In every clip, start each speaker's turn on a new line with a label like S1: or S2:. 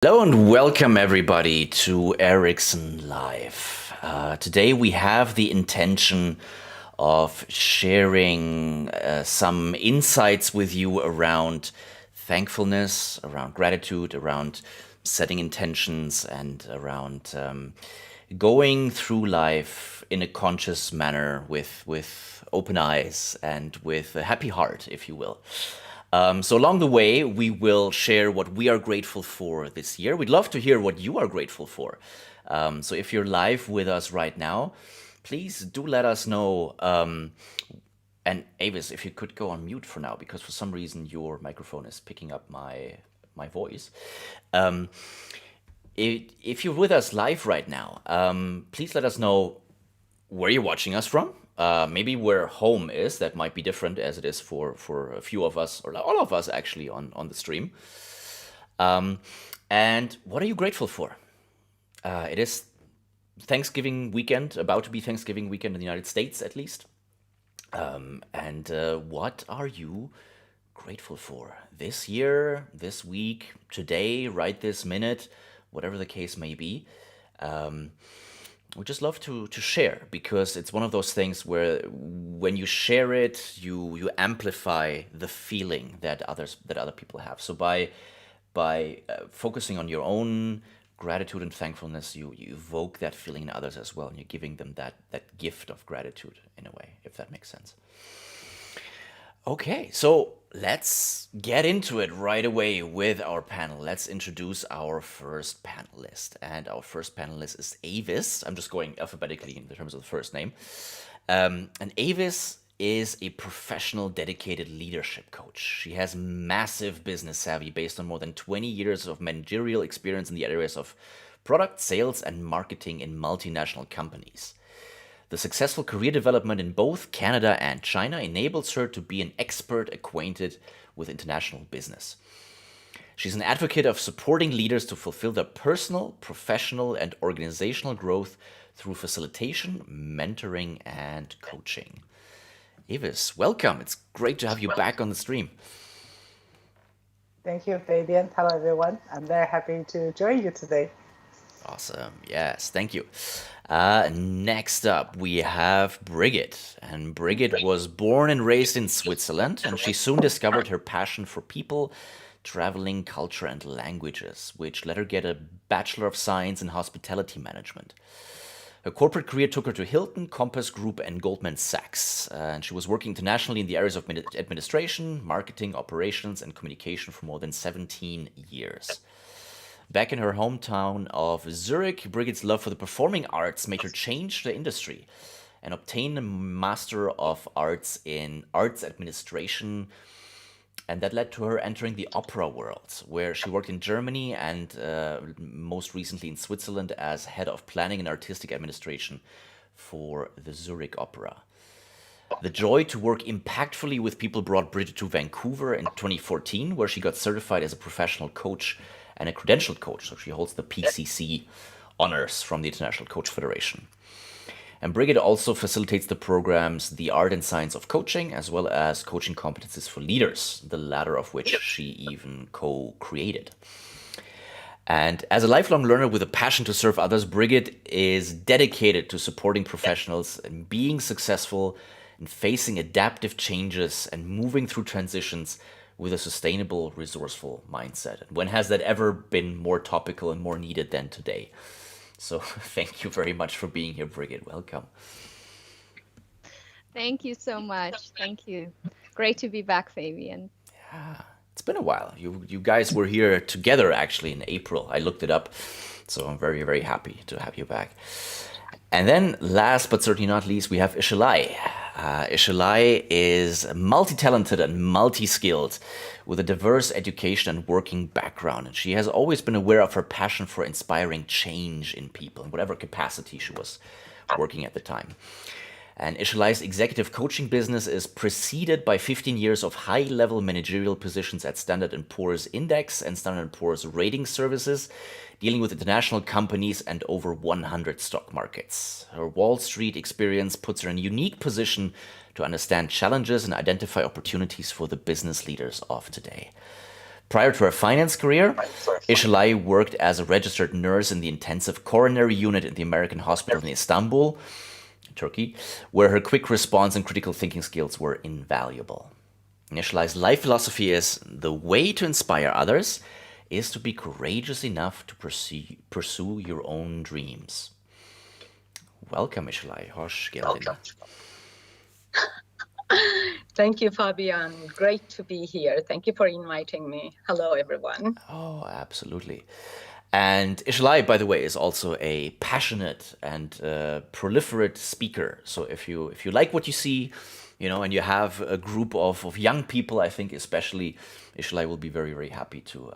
S1: Hello and welcome everybody to Erickson Live. Today we have the intention of sharing some insights with you around thankfulness, around gratitude, around setting intentions, and around going through life in a conscious manner with open eyes and with a happy heart, if you will. So along the way, we will share what we are grateful for this year. We'd love to hear what you are grateful for. So if you're live with us right now, please do let us know. And Avis, if you could go on mute for now, because for some reason your microphone is picking up my voice. If you're with us live right now, please let us know where you're watching us from. Maybe where home is. That might be different as it is for a few of us, or all of us actually on the stream. And what are you grateful for? It is Thanksgiving weekend, about to be Thanksgiving weekend in the United States at least. And what are you grateful for this year, this week, today, right this minute, whatever the case may be? We just love to share, because it's one of those things where when you share it, you amplify the feeling that other people have. So by focusing on your own gratitude and thankfulness, you evoke that feeling in others as well, and you're giving them that gift of gratitude in a way, if that makes sense. Okay, so let's get into it right away with our panel. Let's introduce our first panelist. And our first panelist is Avis. I'm just going alphabetically in terms of the first name. And Avis is a professional, dedicated leadership coach. She has massive business savvy based on more than 20 years of managerial experience in the areas of product, sales, and marketing in multinational companies. The successful career development in both Canada and China enables her to be an expert acquainted with international business. She's an advocate of supporting leaders to fulfill their personal, professional, and organizational growth through facilitation, mentoring, and coaching. Avis, welcome. It's great to have you back on the stream.
S2: Thank you, Fabian. Hello, everyone. I'm very happy to join you today.
S1: Awesome. Yes, thank you. Next up, we have Brigit. And Brigit was born and raised in Switzerland, and she soon discovered her passion for people, traveling, culture, and languages, which let her get a Bachelor of Science in Hospitality Management. Her corporate career took her to Hilton, Compass Group, and Goldman Sachs, and she was working internationally in the areas of administration, marketing, operations, and communication for more than 17 years. Back in her hometown of Zurich, Brigit's love for the performing arts made her change the industry and obtain a Master of Arts in Arts Administration. And that led to her entering the opera world, where she worked in Germany and most recently in Switzerland as head of planning and artistic administration for the Zurich Opera. The joy to work impactfully with people brought Brigit to Vancouver in 2014, where she got certified as a professional coach and a credentialed coach. So she holds the PCC honors from the International Coach Federation. And Brigit also facilitates the programs The Art and Science of Coaching, as well as Coaching Competencies for Leaders, the latter of which she even co-created. And as a lifelong learner with a passion to serve others, Brigit is dedicated to supporting professionals in being successful in facing adaptive changes and moving through transitions with a sustainable, resourceful mindset. And when has that ever been more topical and more needed than today? So thank you very much for being here, Brigit. Welcome.
S3: Thank you so much. Thank you. Great to be back, Fabian.
S1: Yeah, it's been a while. You guys were here together actually in April. I looked it up, so I'm very, very happy to have you back. And then last but certainly not least, we have Işılay. Işılay is multi-talented and multi-skilled with a diverse education and working background. And she has always been aware of her passion for inspiring change in people in whatever capacity she was working at the time. And Işılay's executive coaching business is preceded by 15 years of high-level managerial positions at Standard & Poor's Index and Standard & Poor's Rating Services, dealing with international companies and over 100 stock markets. Her Wall Street experience puts her in a unique position to understand challenges and identify opportunities for the business leaders of today. Prior to her finance career, Işılay worked as a registered nurse in the intensive coronary unit in the American hospital in Istanbul, Turkey, where her quick response and critical thinking skills were invaluable. Işılay's life philosophy is the way to inspire others is to be courageous enough to pursue your own dreams. Welcome, Işılay. Hoş geldin.
S4: Thank you, Fabian. Great to be here. Thank you for inviting me. Hello, everyone.
S1: Oh, absolutely. And Işılay, by the way, is also a passionate and proliferate speaker. So if you like what you see, and you have a group of young people, I think especially Işılay will be very, very happy to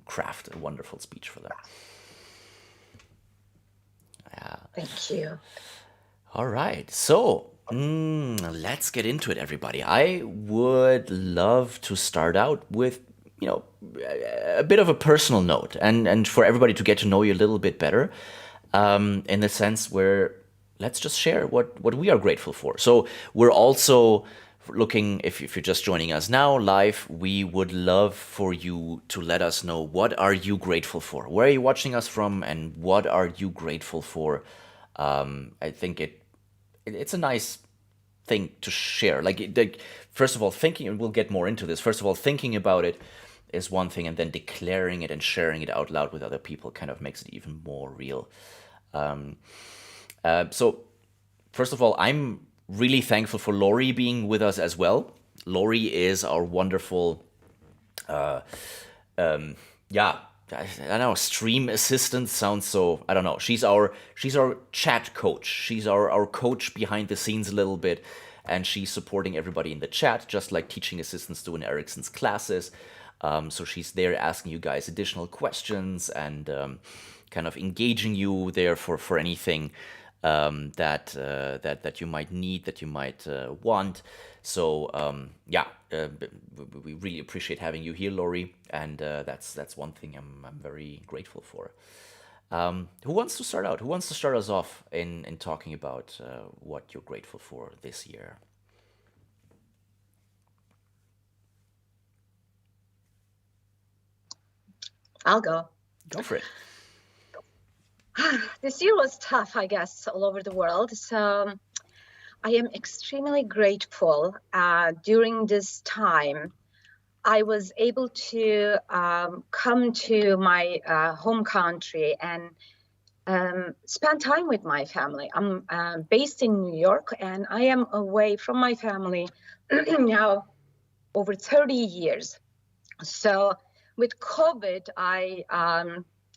S1: craft a wonderful speech for them. Yeah.
S4: Thank you.
S1: All right. So let's get into it, everybody. I would love to start out with, a bit of a personal note and for everybody to get to know you a little bit better, in the sense where let's just share what we are grateful for. So we're also looking, if you're just joining us now live, we would love for you to let us know, what are you grateful for? Where are you watching us from and what are you grateful for? I think it's a nice thing to share. First of all, thinking, and we'll get more into this. First of all, thinking about it is one thing, and then declaring it and sharing it out loud with other people kind of makes it even more real. So first of all, I'm really thankful for Lori being with us as well. Lori is our wonderful, I don't know, stream assistant sounds so, I don't know. She's our chat coach. She's our coach behind the scenes a little bit, and she's supporting everybody in the chat, just like teaching assistants do in Erickson's classes. So she's there asking you guys additional questions and kind of engaging you there for anything that you might need, that you might want. So we really appreciate having you here, Lori, and that's one thing I'm very grateful for. Who wants to start out? Who wants to start us off in talking about what you're grateful for this year?
S4: I'll go.
S1: Go for it.
S4: This year was tough, I guess, all over the world. So I am extremely grateful. During this time, I was able to come to my home country and spend time with my family. I'm based in New York, and I am away from my family now over 30 years. So with COVID, I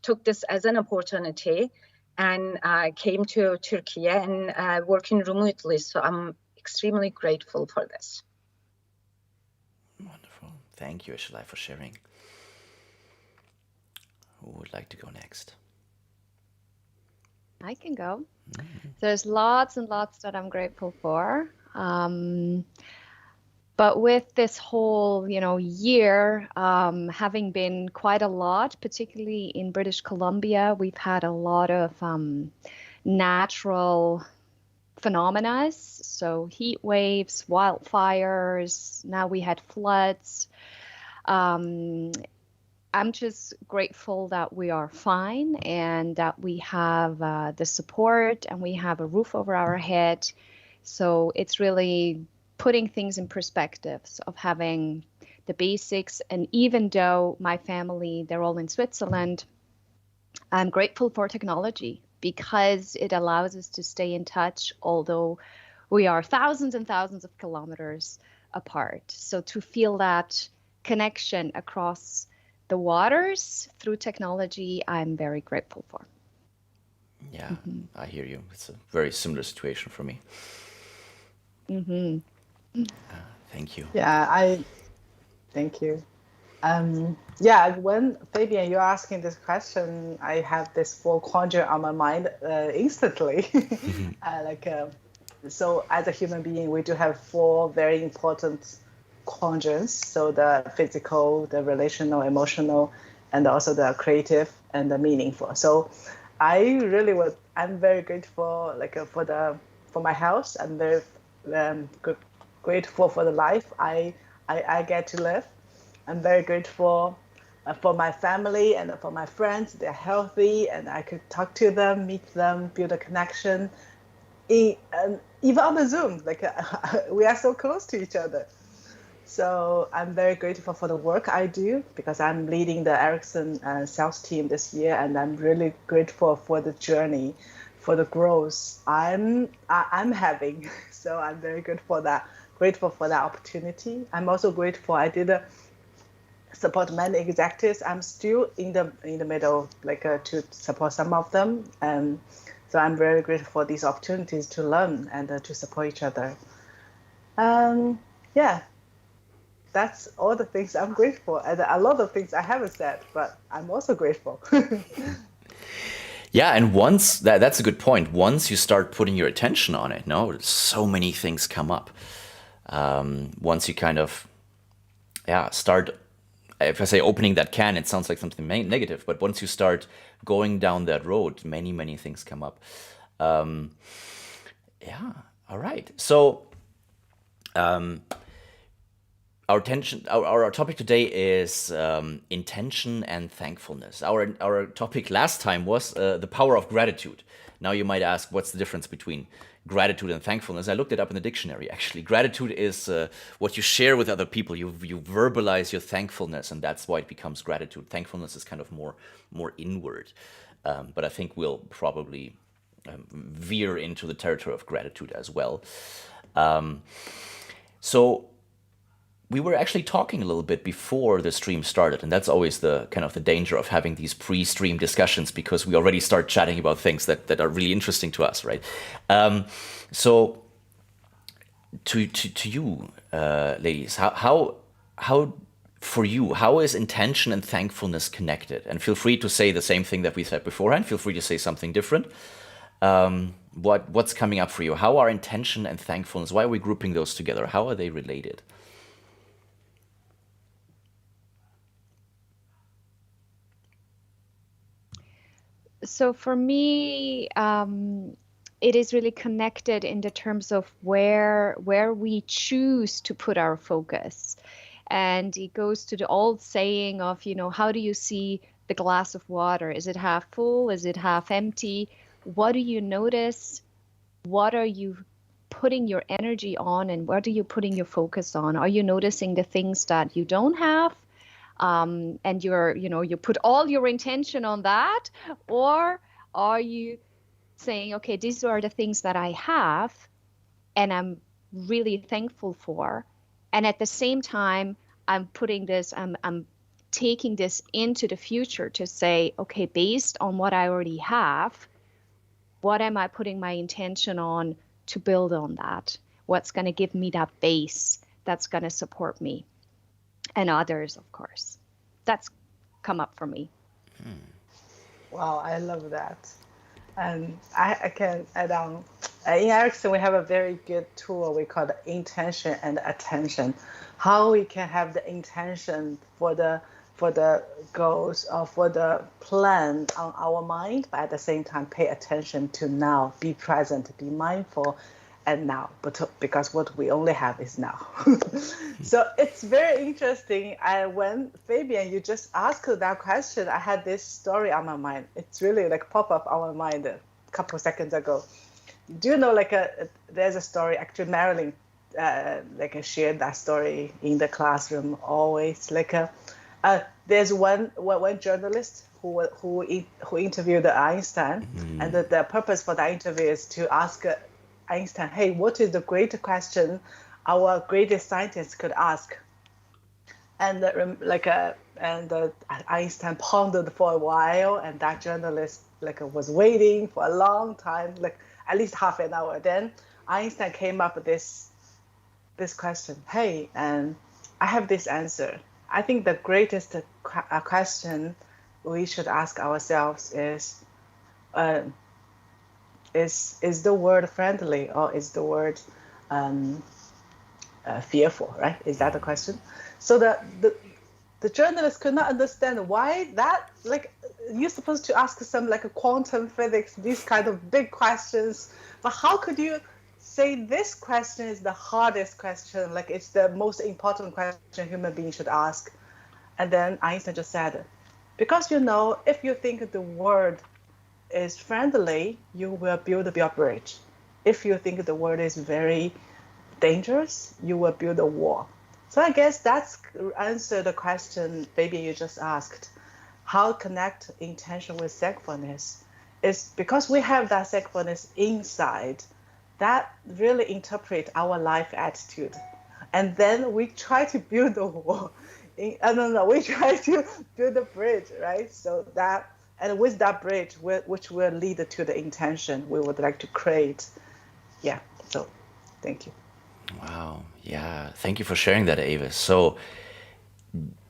S4: took this as an opportunity and came to Turkey and working remotely. So I'm extremely grateful for this.
S1: Wonderful. Thank you, Işılay, for sharing. Who would like to go next?
S3: I can go. There's lots and lots that I'm grateful for. But with this whole, year, having been quite a lot, particularly in British Columbia, we've had a lot of natural phenomena. So heat waves, wildfires, now we had floods. I'm just grateful that we are fine and that we have the support and we have a roof over our head. So it's really putting things in perspectives of having the basics. And even though my family, they're all in Switzerland, I'm grateful for technology because it allows us to stay in touch, although we are thousands and thousands of kilometers apart. So to feel that connection across the waters through technology, I'm very grateful for.
S1: Yeah, I hear you. It's a very similar situation for me. Thank you.
S2: Yeah, thank you. When Fabian, you're asking this question, I have this 4 quadrant on my mind instantly. So as a human being, we do have 4 very important quadrants. So the physical, the relational, emotional, and also the creative and the meaningful. So I'm very grateful for my health. I'm very grateful for the life I get to live. I'm very grateful for my family and for my friends. They're healthy and I could talk to them, meet them, build a connection. Even on the Zoom, we are so close to each other. So I'm very grateful for the work I do because I'm leading the Erickson sales team this year, and I'm really grateful for the journey, for the growth I'm having. So I'm very grateful for that opportunity. I'm also grateful I did support many executives. I'm still in the middle, to support some of them, and so I'm very grateful for these opportunities to learn and to support each other. Yeah, that's all the things I'm grateful for. And a lot of things I haven't said, but I'm also grateful.
S1: Yeah, and once that's a good point. Once you start putting your attention on it, no, so many things come up. Once you kind of, start. If I say opening that can, it sounds like something negative. But once you start going down that road, many things come up. Yeah. All right. So, our topic today is intention and thankfulness. Our topic last time was the power of gratitude. Now you might ask, what's the difference between gratitude and thankfulness? I looked it up in the dictionary, actually. Gratitude is what you share with other people. You verbalize your thankfulness, and that's why it becomes gratitude. Thankfulness is kind of more inward. But I think we'll probably veer into the territory of gratitude as well. So we were actually talking a little bit before the stream started, and that's always the kind of the danger of having these pre-stream discussions, because we already start chatting about things that are really interesting to us, right? So to you, ladies, how for you, how is intention and thankfulness connected? And feel free to say the same thing that we said beforehand. Feel free to say something different. What's coming up for you? How are intention and thankfulness? Why are we grouping those together? How are they related?
S3: So for me, it is really connected in the terms of where we choose to put our focus. And it goes to the old saying of, how do you see the glass of water? Is it half full? Is it half empty? What do you notice? What are you putting your energy on, and what are you putting your focus on? Are you noticing the things that you don't have? And you put all your intention on that, or are you saying, okay, these are the things that I have and I'm really thankful for, and at the same time I'm taking this into the future to say, okay, based on what I already have, what am I putting my intention on to build on that? What's going to give me that base that's going to support me? And others, of course. That's come up for me.
S2: Wow, I love that. And I can add on. In Erickson, we have a very good tool we call the intention and attention. How we can have the intention for the goals or for the plan on our mind, but at the same time pay attention to now, be present, be mindful, and now, because what we only have is now. So it's very interesting. When Fabian, you just asked that question, I had this story on my mind. It's really pop up on my mind a couple of seconds ago. Do you know there's a story, actually Marilyn shared that story in the classroom always. There's one journalist who interviewed Einstein, and the purpose for that interview is to ask Einstein, hey, what is the great question our greatest scientists could ask? And Einstein pondered for a while, and that journalist was waiting for a long time, at least half an hour. Then Einstein came up with this question. Hey, and I have this answer. I think the greatest question we should ask ourselves is the word friendly, or is the word fearful, right? Is that the question? So the journalist could not understand why that, you're supposed to ask some quantum physics, these kind of big questions, but how could you say this question is the hardest question, it's the most important question human beings should ask? And then Einstein just said, because if you think the world is friendly, you will build your bridge. If you think the world is very dangerous, you will build a wall. So I guess that's answer the question maybe you just asked. How connect intention with thankfulness is because we have that thankfulness inside that really interpret our life attitude. And then we try to build a wall. We try to build a bridge, right? So that, and with that bridge, which will lead to the intention we would like to create. Yeah, so thank you.
S1: Wow. Yeah. Thank you for sharing that, Avis. So,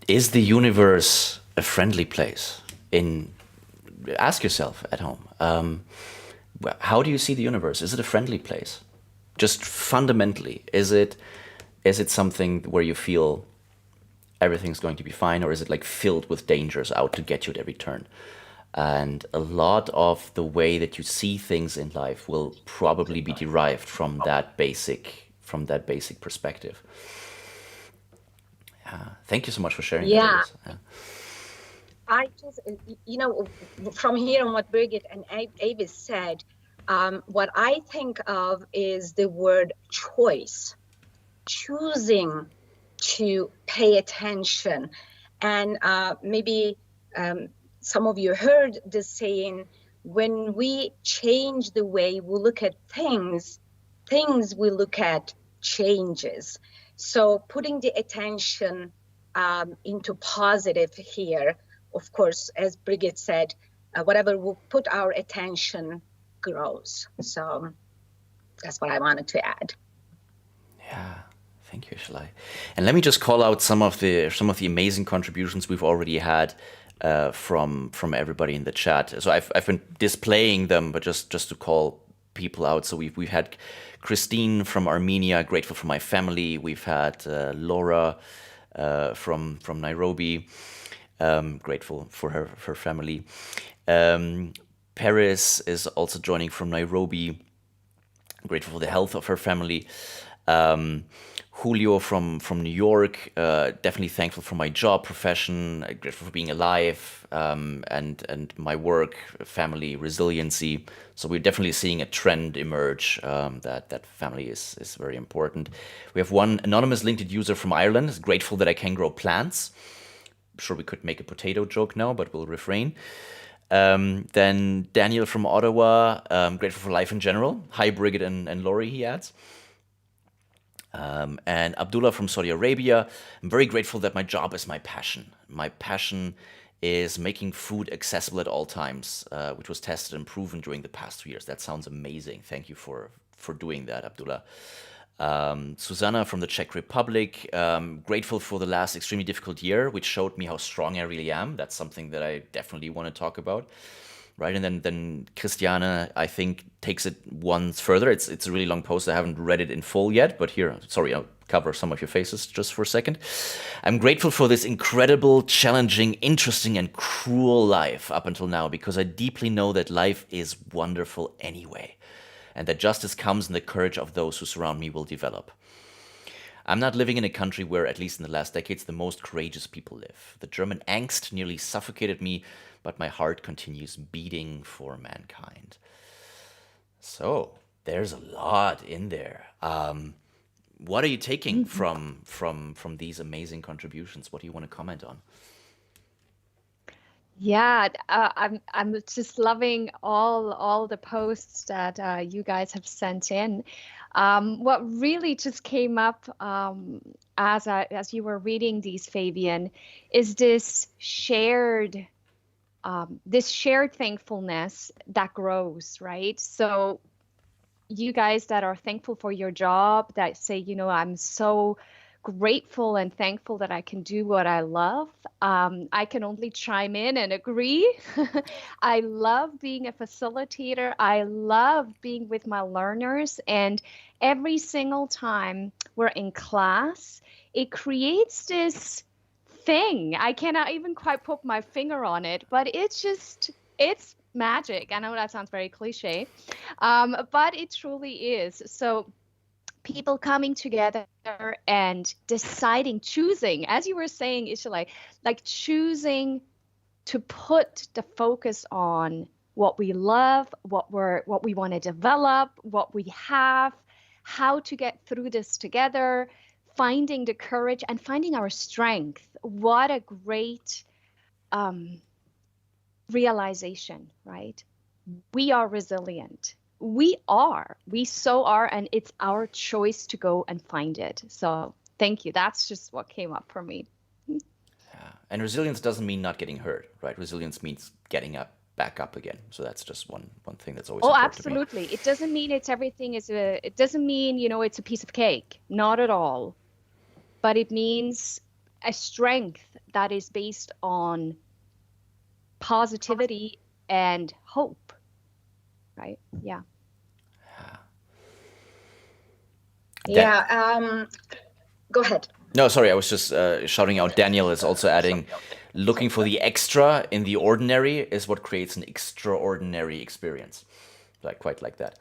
S1: is the universe a friendly place? Ask yourself at home. How do you see the universe? Is it a friendly place? Just fundamentally, is it something where you feel everything's going to be fine, or is it like filled with dangers out to get you at every turn? And a lot of the way that you see things in life will probably be derived from that basic perspective. Thank you so much for sharing that. Yeah.
S4: I just, from hearing what Brigit and Avis said, what I think of is the word choice, choosing to pay attention. And maybe some of you heard the saying, when we change the way we look at things we look at changes. So putting the attention into positive here, of course, as Brigit said, whatever we put our attention grows. So that's what I wanted to add.
S1: Yeah, thank you, Işılay. And let me just call out some of the amazing contributions we've already had from everybody in the chat. So I've been displaying them, but just to call people out. So we've had Christine from Armenia, grateful for my family. We've had Laura from Nairobi, grateful for her family. Paris is also joining from Nairobi, grateful for the health of her family. Julio from New York, definitely thankful for my job, profession, grateful for being alive, and my work, family, resiliency. So we're definitely seeing a trend emerge that family is very important. We have one anonymous LinkedIn user from Ireland, is grateful that I can grow plants. I'm sure we could make a potato joke now, but we'll refrain. Then Daniel from Ottawa, grateful for life in general. Hi, Brigit and Laurie, he adds. And Abdullah from Saudi Arabia, I'm very grateful that my job is my passion. My passion is making food accessible at all times, which was tested and proven during the past 2 years. That sounds amazing. Thank you for doing that, Abdullah. Susanna from the Czech Republic, grateful for the last extremely difficult year, which showed me how strong I really am. That's something that I definitely want to talk about. Right, and then Christiana, I think, takes it one further. It's a really long post. I haven't read it in full yet, but here, sorry, I'll cover some of your faces just for a second. I'm grateful for this incredible, challenging, interesting, and cruel life up until now, because I deeply know that life is wonderful anyway, and that justice comes and the courage of those who surround me will develop. I'm not living in a country where, at least in the last decades, the most courageous people live. The German angst nearly suffocated me, but my heart continues beating for mankind. So there's a lot in there. What are you taking from these amazing contributions? What do you want to comment on?
S3: Yeah, I'm just loving all the posts that you guys have sent in. What really just came up as you were reading these, Fabian, is this shared thankfulness that grows, right? So you guys that are thankful for your job, that say, I'm so grateful and thankful that I can do what I love. I can only chime in and agree. I love being a facilitator. I love being with my learners. And every single time we're in class, it creates this thing. I cannot even quite put my finger on it, but it's magic. I know that sounds very cliche, but it truly is. So people coming together and deciding, choosing, as you were saying, Işılay, like choosing to put the focus on what we love, what we want to develop, what we have, how to get through this together, finding the courage and finding our strength. What a great realization, right? We are resilient. We so are, and it's our choice to go and find it. So thank you. That's just what came up for me.
S1: Yeah. And resilience doesn't mean not getting hurt, right? Resilience means getting up, back up again. So that's just one thing that's always important
S3: absolutely.
S1: to me.
S3: It doesn't mean it's everything it doesn't mean, it's a piece of cake. Not at all. But it means a strength that is based on positivity and hope. Right? Yeah.
S4: Yeah. Go ahead.
S1: No, sorry, I was just shouting out. Daniel is also adding, looking for the extra in the ordinary is what creates an extraordinary experience. I quite like that.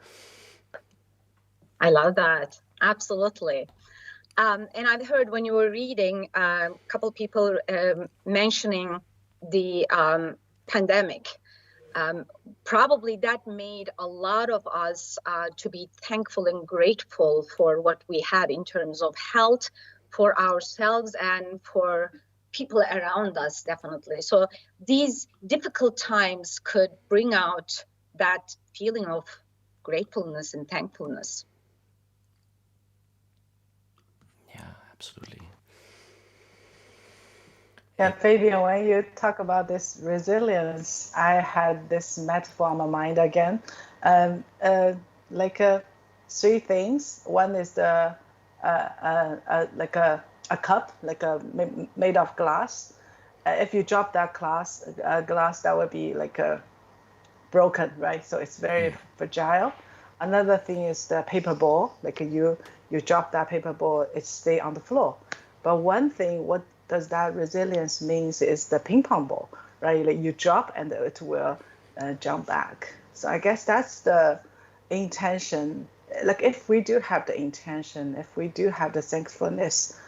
S4: I love that. Absolutely. And I've heard when you were reading, a couple of people mentioning the pandemic. Probably that made a lot of us to be thankful and grateful for what we had in terms of health for ourselves and for people around us, definitely. So these difficult times could bring out that feeling of gratefulness and thankfulness.
S1: Yeah, absolutely.
S2: Yeah, Fabian, when you talk about this resilience, I had this metaphor on my mind again. Three things. One is the like a cup, made of glass. If you drop that glass, that would be like broken, right? So it's very fragile. Another thing is the paper ball. Like you drop that paper ball, it stay on the floor. But one thing, what does that resilience means is the ping pong ball, right? Like you drop and it will jump back. So I guess that's the intention. Like if we do have the intention, if we do have the thankfulness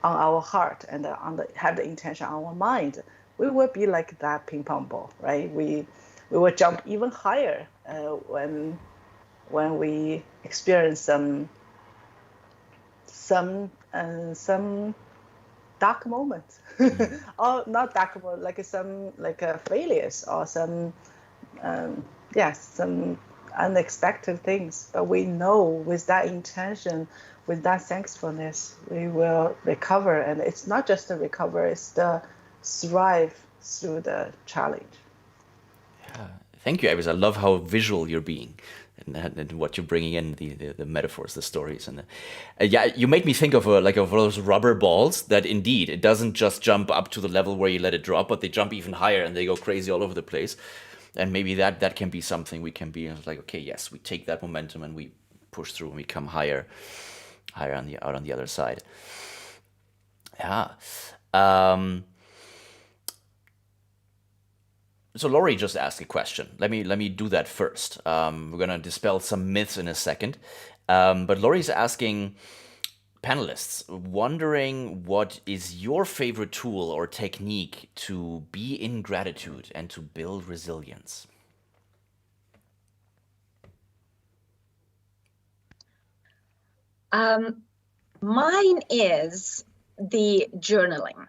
S2: on our heart and have the intention on our mind, we will be like that ping pong ball, right? We will jump even higher when we experience some dark moments, or not dark moments, like some failures or some unexpected things. But we know with that intention, with that thankfulness, we will recover. And it's not just the recover; it's the thrive through the challenge.
S1: Yeah, thank you, Avis. I love how visual you're being. And what you're bringing in, the metaphors, the stories, and you made me think of of those rubber balls that indeed it doesn't just jump up to the level where you let it drop, but they jump even higher and they go crazy all over the place. And maybe that can be something we can be like, okay, yes, we take that momentum and we push through and we come higher out on the other side. Yeah. So Laurie just asked a question. Let me do that first. We're gonna dispel some myths in a second. But Laurie's asking panelists, wondering what is your favorite tool or technique to be in gratitude and to build resilience?
S4: Mine is the journaling.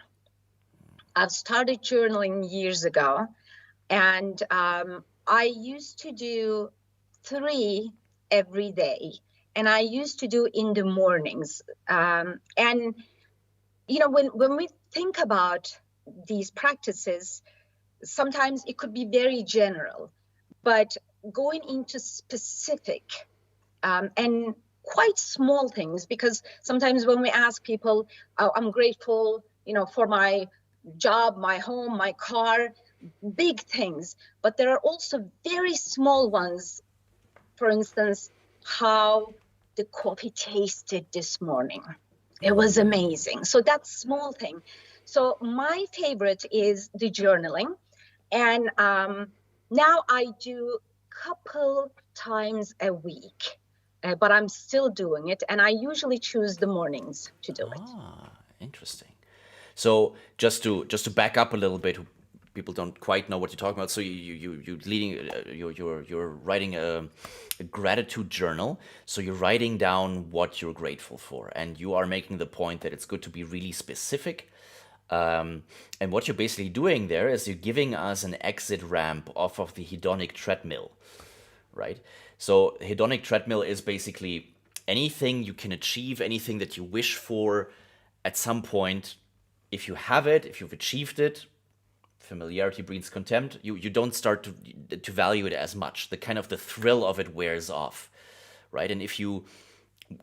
S4: I've started journaling years ago. And I used to do 3 every day, and I used to do in the mornings. And when we think about these practices, sometimes it could be very general, but going into specific and quite small things, because sometimes when we ask people, oh, I'm grateful, for my job, my home, my car, big things, but there are also very small ones. For instance, how the coffee tasted this morning. It was amazing. So that's small thing. So my favorite is the journaling. And now I do couple times a week. but I'm still doing it. And I usually choose the mornings to do it.
S1: Ah, interesting. So just to back up a little bit, people don't quite know what you're talking about. So you're writing a gratitude journal. So you're writing down what you're grateful for, and you are making the point that it's good to be really specific. And what you're basically doing there is you're giving us an exit ramp off of the hedonic treadmill, right? So hedonic treadmill is basically anything you can achieve, anything that you wish for at some point. If you have it, if you've achieved it, familiarity breeds contempt. You don't start to value it as much. The thrill of it wears off, right? And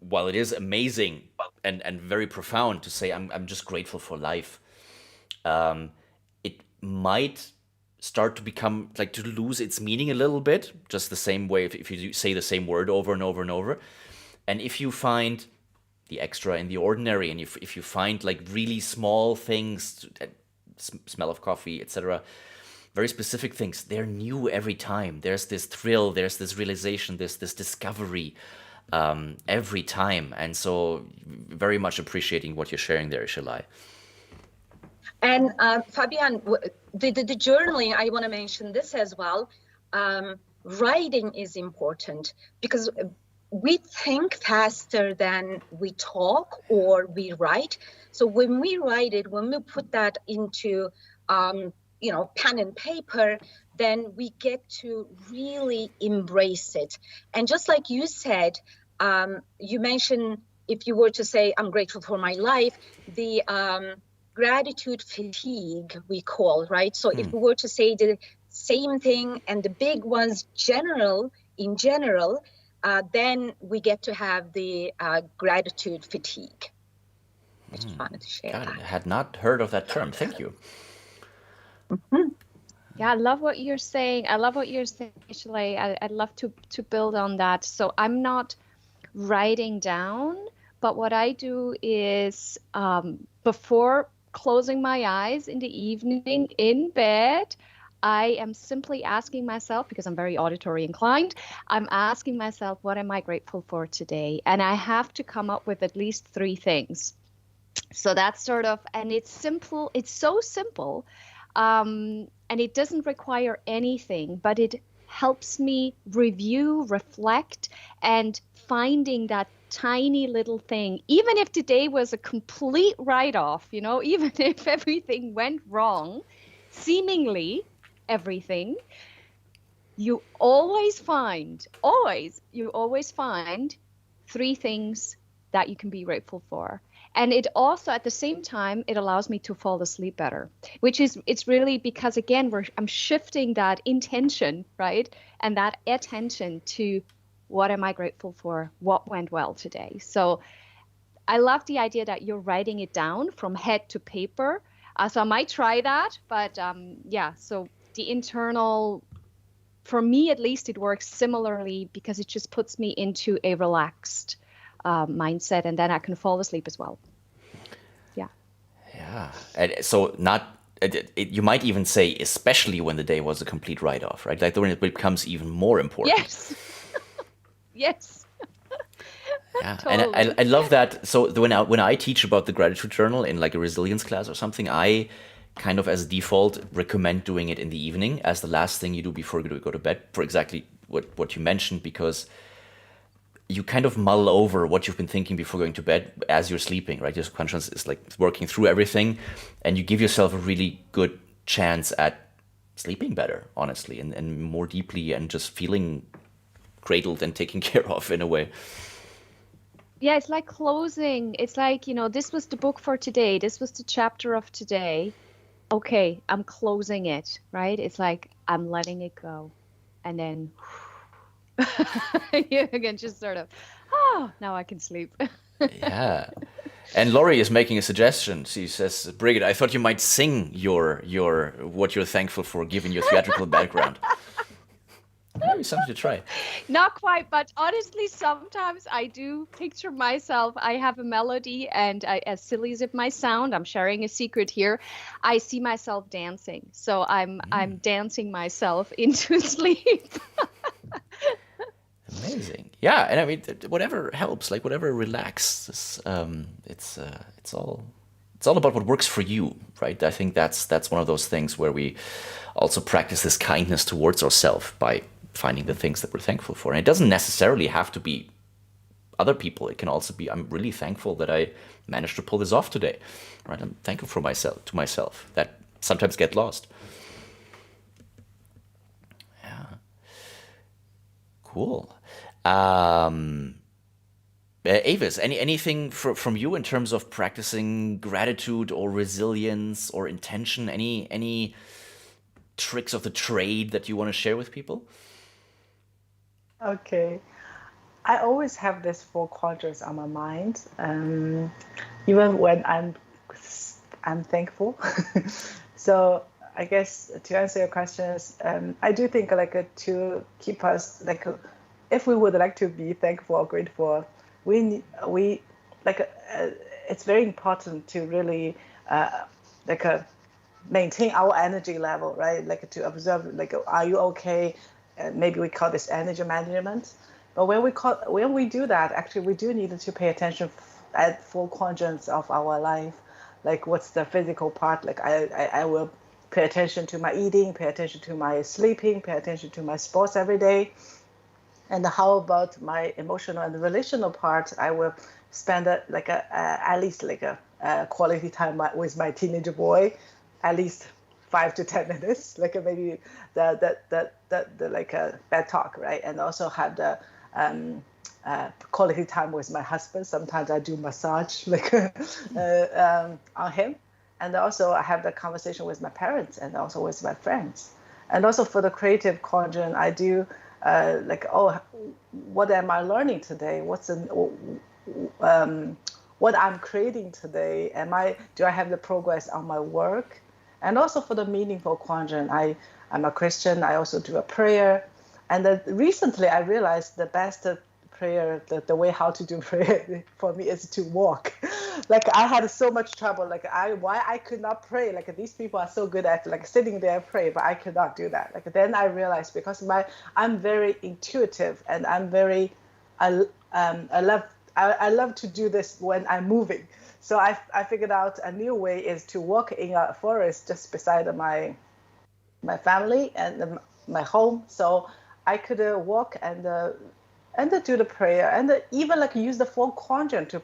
S1: while it is amazing and very profound to say I'm just grateful for life, it might start to become like to lose its meaning a little bit. Just the same way if you say the same word over and over and over, and if you find the extra in the ordinary, and if you find like really small things, smell of coffee, etc., very specific things, they're new every time. There's this thrill, there's this realization, this discovery every time. And so very much appreciating what you're sharing there, Işılay.
S4: And Fabian, the journaling, I want to mention this as well. Writing is important because we think faster than we talk or we write. So when we write it, when we put that into, pen and paper, then we get to really embrace it. And just like you said, you mentioned if you were to say, I'm grateful for my life, the gratitude fatigue we call, right? So if we were to say the same thing and the big ones in general, then we get to have the gratitude fatigue. I just wanted to share that.
S1: I had not heard of that term. Thank you.
S4: Mm-hmm.
S3: Yeah, I love what you're saying. Işılay. I'd love to build on that. So I'm not writing down, but what I do is before closing my eyes in the evening in bed, I am simply asking myself, because I'm very auditory inclined, I'm asking myself, what am I grateful for today? And I have to come up with at least 3 things. So that's and it's simple. It's so simple. And it doesn't require anything, but it helps me review, reflect, and finding that tiny little thing. Even if today was a complete write-off, even if everything went wrong, seemingly everything, you always find 3 things that you can be grateful for. And it also, at the same time, it allows me to fall asleep better, it's really because, again, I'm shifting that intention, right? And that attention to what am I grateful for? What went well today? So I love the idea that you're writing it down from head to paper. So I might try that, but so the internal, for me at least, it works similarly because it just puts me into a relaxed mindset, and then I can fall asleep as well.
S1: Yeah. And so you might even say, especially when the day was a complete write-off, right? Like when it becomes even more important.
S3: Yes. Yes.
S1: Yeah,
S3: Totally.
S1: and I love that. So when I teach about the gratitude journal in like a resilience class or something, I kind of as default recommend doing it in the evening as the last thing you do before you go to bed, for exactly what you mentioned, because you kind of mull over what you've been thinking before going to bed as you're sleeping, right? Your subconscious is like working through everything, and you give yourself a really good chance at sleeping better, honestly, and more deeply, and just feeling cradled and taken care of in a way.
S3: Yeah, it's like closing. It's like, this was the book for today. This was the chapter of today. Okay, I'm closing it, right? It's like I'm letting it go. And then you can just now I can sleep.
S1: Yeah. And Laurie is making a suggestion. She says, Brigit, I thought you might sing your what you're thankful for, given your theatrical background. Maybe something to try.
S3: Not quite, but honestly, sometimes I do picture myself. I have a melody, and as silly as it might sound, I'm sharing a secret here. I see myself dancing, so I'm dancing myself into sleep.
S1: Amazing. Yeah, and I mean, whatever helps, like whatever relaxes. It's all about what works for you, right? I think that's one of those things where we also practice this kindness towards ourselves by finding the things that we're thankful for. And it doesn't necessarily have to be other people. It can also be, I'm really thankful that I managed to pull this off today, right? I'm thankful for myself. That sometimes get lost. Yeah. Cool. Avis, anything from you in terms of practicing gratitude or resilience or intention? Any tricks of the trade that you want to share with people?
S2: Okay. I always have this 4 quadrants on my mind, even when I'm thankful. So I guess to answer your questions, I do think to keep us if we would like to be thankful or grateful, we it's very important to really maintain our energy level, right? To observe, are you okay? Maybe we call this energy management. But when we do that, actually, we do need to pay attention at 4 quadrants of our life. Like, what's the physical part? Like, I will pay attention to my eating, pay attention to my sleeping, pay attention to my sports every day. And how about my emotional and relational part? I will spend at least a quality time with my teenage boy, at least 5 to 10 minutes, maybe the bed talk, right? And also have the quality time with my husband. Sometimes I do massage on him, and also I have the conversation with my parents and also with my friends. And also for the creative quadrant, I do what am I learning today? What I'm creating today? Do I have the progress on my work? And also for the meaningful quadrant, I'm a Christian. I also do a prayer. And then recently I realized the best prayer, the way how to do prayer for me is to walk. I had so much trouble. Why I could not pray. These people are so good at sitting there and pray, but I could not do that. Then I realized because I'm very intuitive and I'm very, I love to do this when I'm moving. So I figured out a new way is to walk in a forest just beside my family and my home. So I could walk and do the prayer and even use the 4 quadrant to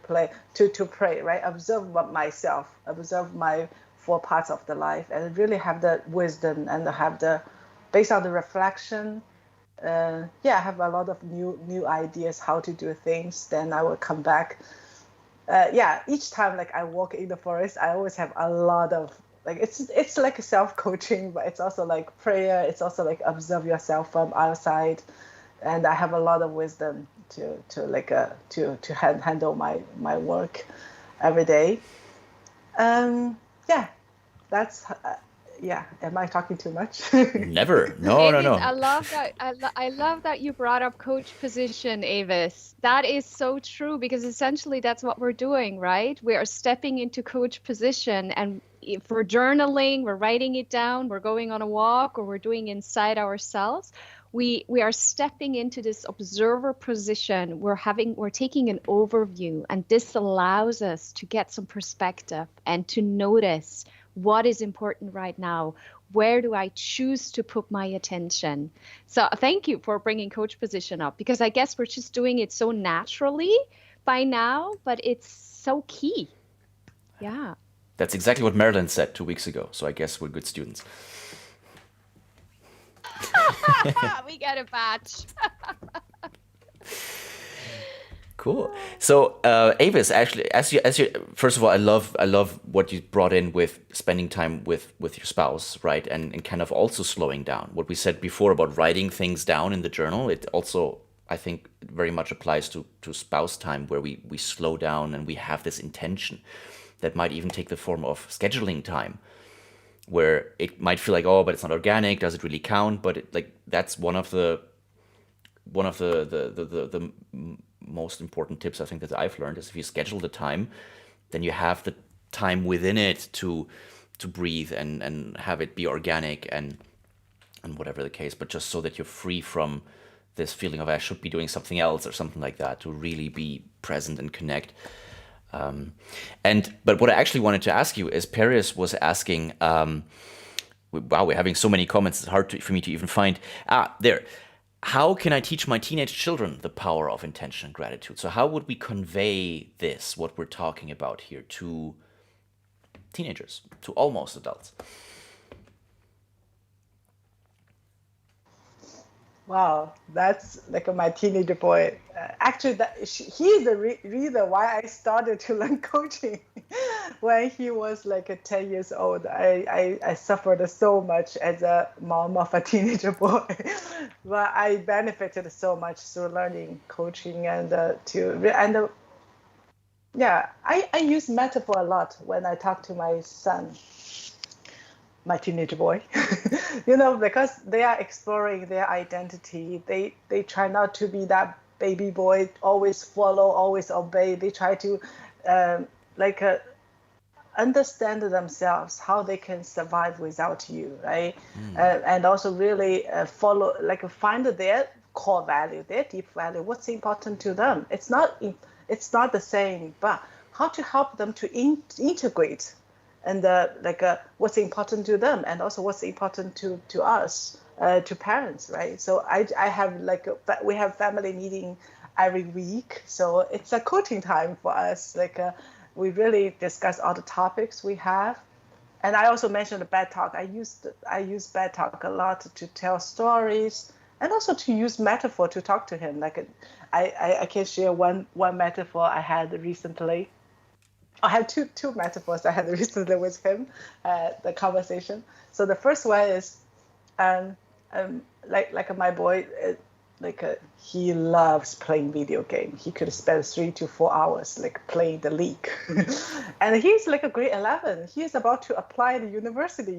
S2: pray, right? Observe myself, observe my 4 parts of the life, and really have the wisdom and have based on the reflection. I have a lot of new ideas how to do things. Then I will come back. Each time I walk in the forest, I always have a lot of it's like a self-coaching, but it's also prayer. It's also observe yourself from outside, and I have a lot of wisdom to handle my work every day. That's Am I talking too much?
S1: Never. No.
S3: I love that. I love that you brought up coach position, Avis. That is so true because essentially that's what we're doing, right? We are stepping into coach position, and if we're journaling, we're writing it down, we're going on a walk, or we're doing inside ourselves. We are stepping into this observer position. We're taking an overview, and this allows us to get some perspective and to notice what is important right now. Where do I choose to put my attention? So thank you for bringing coach position up, because I guess we're just doing it so naturally by now, but it's so key. Yeah.
S1: That's exactly what Marilyn said 2 weeks ago. So I guess we're good students.
S3: We got a badge.
S1: Cool. So, Avis, actually, as you, first of all, I love what you brought in with spending time with your spouse, right? And kind of also slowing down. What we said before about writing things down in the journal, it also, I think, very much applies to spouse time, where we slow down and we have this intention that might even take the form of scheduling time, where it might feel like, oh, but it's not organic. Does it really count? But that's one of the most important tips I think that I've learned is if you schedule the time, then you have the time within it to breathe and have it be organic and whatever the case, but just so that you're free from this feeling of I should be doing something else or something like that, to really be present and connect. But what I actually wanted to ask you is, Paris was asking, wow, we're having so many comments, it's hard for me to even find. There. How can I teach my teenage children the power of intention and gratitude? So how would we convey this, what we're talking about here, to teenagers, to almost adults?
S2: Wow, that's like my teenager boy. Actually, he's the reason why I started to learn coaching. When he was like 10 years old, I suffered so much as a mom of a teenager boy, but I benefited so much through learning coaching yeah, I use metaphor a lot when I talk to my son, my teenage boy, because they are exploring their identity. They try not to be that baby boy, always follow, always obey. They try to understand themselves, how they can survive without you, right? And also really follow, find their core value, their deep value, what's important to them. It's not the same, but how to help them to integrate and what's important to them, and also what's important to us, to parents, right? So I have we have family meeting every week, so it's a coaching time for us. We really discuss all the topics we have, and I also mentioned the bad talk. I use bad talk a lot to tell stories, and also to use metaphor to talk to him. I can share one metaphor I had recently. I have two metaphors I had recently with him, the conversation. So the first one is, my boy, he loves playing video game. He could spend 3 to 4 hours playing the league, and he's a grade 11. He's about to apply to university.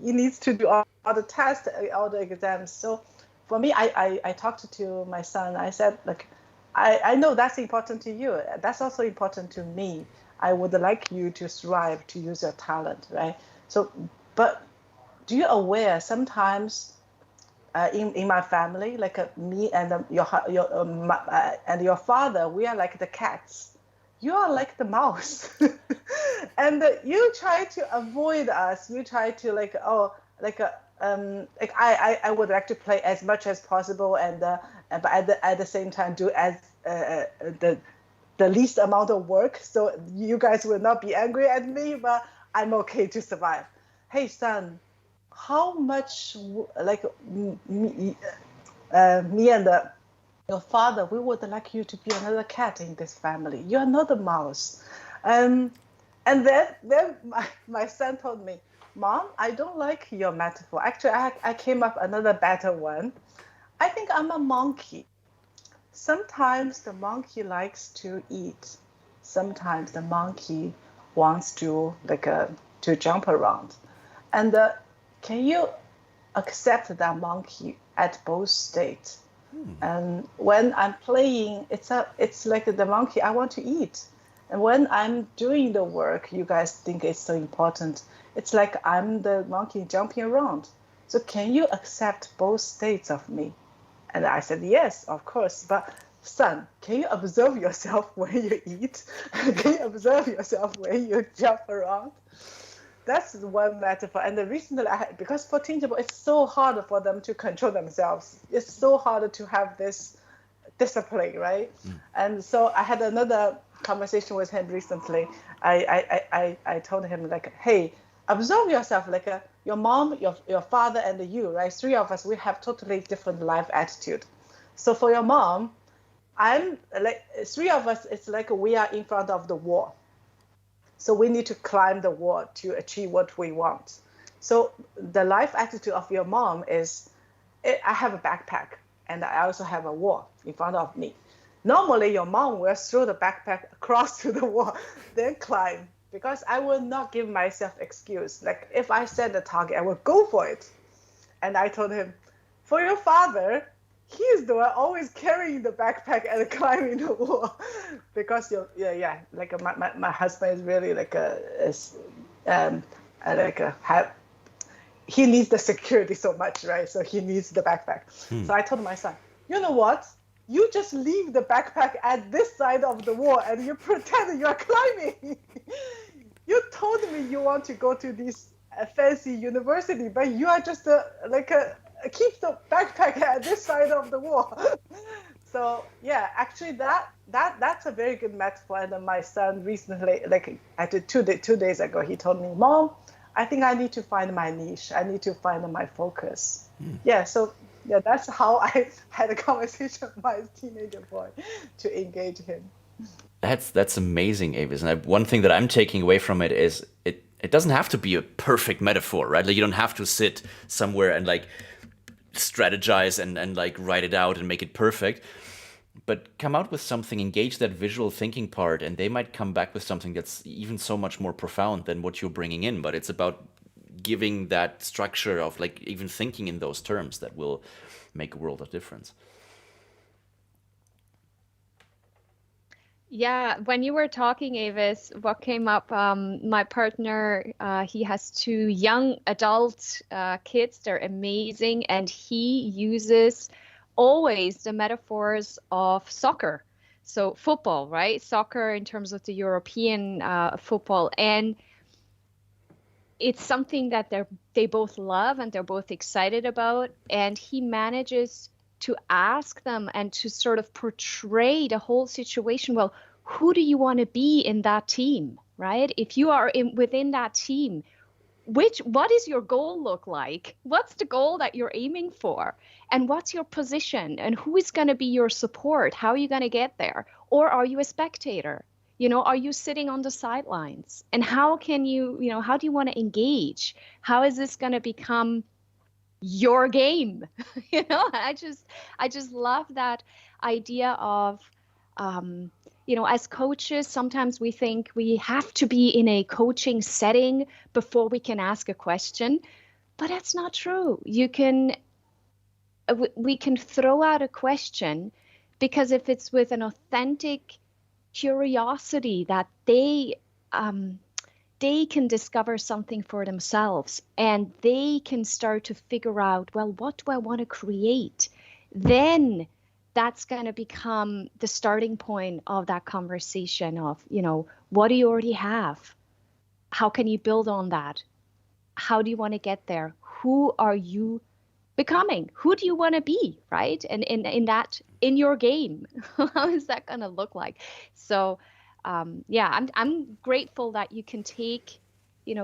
S2: He needs to do all the tests, all the exams. So for me, I talked to my son. I said, I know that's important to you. That's also important to me. I would like you to strive to use your talent, right? So, but do you aware sometimes in my family, me and your father, we are like the cats. You are like the mouse, and you try to avoid us. You try to I would like to play as much as possible, but at the same time do as the least amount of work, so you guys will not be angry at me, but I'm okay to survive. Hey son, how much me and your father, we would like you to be another cat in this family. You're not a mouse. And then my son told me, Mom, I don't like your metaphor. Actually, I came up another better one. I think I'm a monkey. Sometimes the monkey likes to eat. Sometimes the monkey wants to to jump around. And can you accept that monkey at both states? And when I'm playing, it's like the monkey, I want to eat. And when I'm doing the work, you guys think it's so important. It's like I'm the monkey jumping around. So can you accept both states of me? And I said, yes, of course. But son, can you observe yourself when you eat? Can you observe yourself when you jump around? That's one metaphor. And recently, because for teenagers, it's so hard for them to control themselves. It's so hard to have this discipline, right? And so I had another conversation with him recently. I told him hey, observe yourself, your mom, your father, and you, right? 3 of us, we have totally different life attitude. So for your mom, I'm 3 of us, it's we are in front of the wall. So we need to climb the wall to achieve what we want. So the life attitude of your mom is, I have a backpack and I also have a wall in front of me. Normally your mom will throw the backpack across to the wall, then climb, because I will not give myself excuse. If I set the target, I will go for it. And I told him, for your father, he's the one always carrying the backpack and climbing the wall, because my husband is really he needs the security so much, right? So he needs the backpack. So I told my son, you know what? You just leave the backpack at this side of the wall and you pretend you're climbing. You told me you want to go to this fancy university, but you are just keep the backpack at this side of the wall. So yeah, actually that's a very good metaphor. And then my son recently, like I did 2 days ago, he told me, Mom, I think I need to find my niche. I need to find my focus. Yeah, so yeah, that's how I had a conversation with my teenager boy to engage him.
S1: That's amazing, Avis. And one thing that I'm taking away from it is it doesn't have to be a perfect metaphor, right? Like you don't have to sit somewhere and like strategize and like write it out and make it perfect. But come out with something, engage that visual thinking part, and they might come back with something that's even so much more profound than what you're bringing in. But it's about giving that structure of like even thinking in those terms that will make a world of difference.
S3: Yeah, when you were talking, Avis, what came up, my partner, he has 2 young adult kids. They're amazing. And he uses always the metaphors of soccer. So football, right? Soccer in terms of the European football. And it's something that they both love and they're both excited about. And he manages to ask them and to sort of portray the whole situation. Well, who do you want to be in that team, right? If you are within that team, what is your goal look like? What's the goal that you're aiming for? And what's your position? And who is going to be your support? How are you going to get there? Or are you a spectator? Are you sitting on the sidelines? And how can how do you want to engage? How is this going to become your game? I just love that idea of, as coaches, sometimes we think we have to be in a coaching setting before we can ask a question, but that's not true. We can throw out a question, because if it's with an authentic curiosity that they can discover something for themselves and they can start to figure out, well, what do I want to create? Then that's going to become the starting point of that conversation of, what do you already have? How can you build on that? How do you want to get there? Who are you becoming? Who do you want to be, right? And in your game, how is that going to look like? So, I'm grateful that you can take,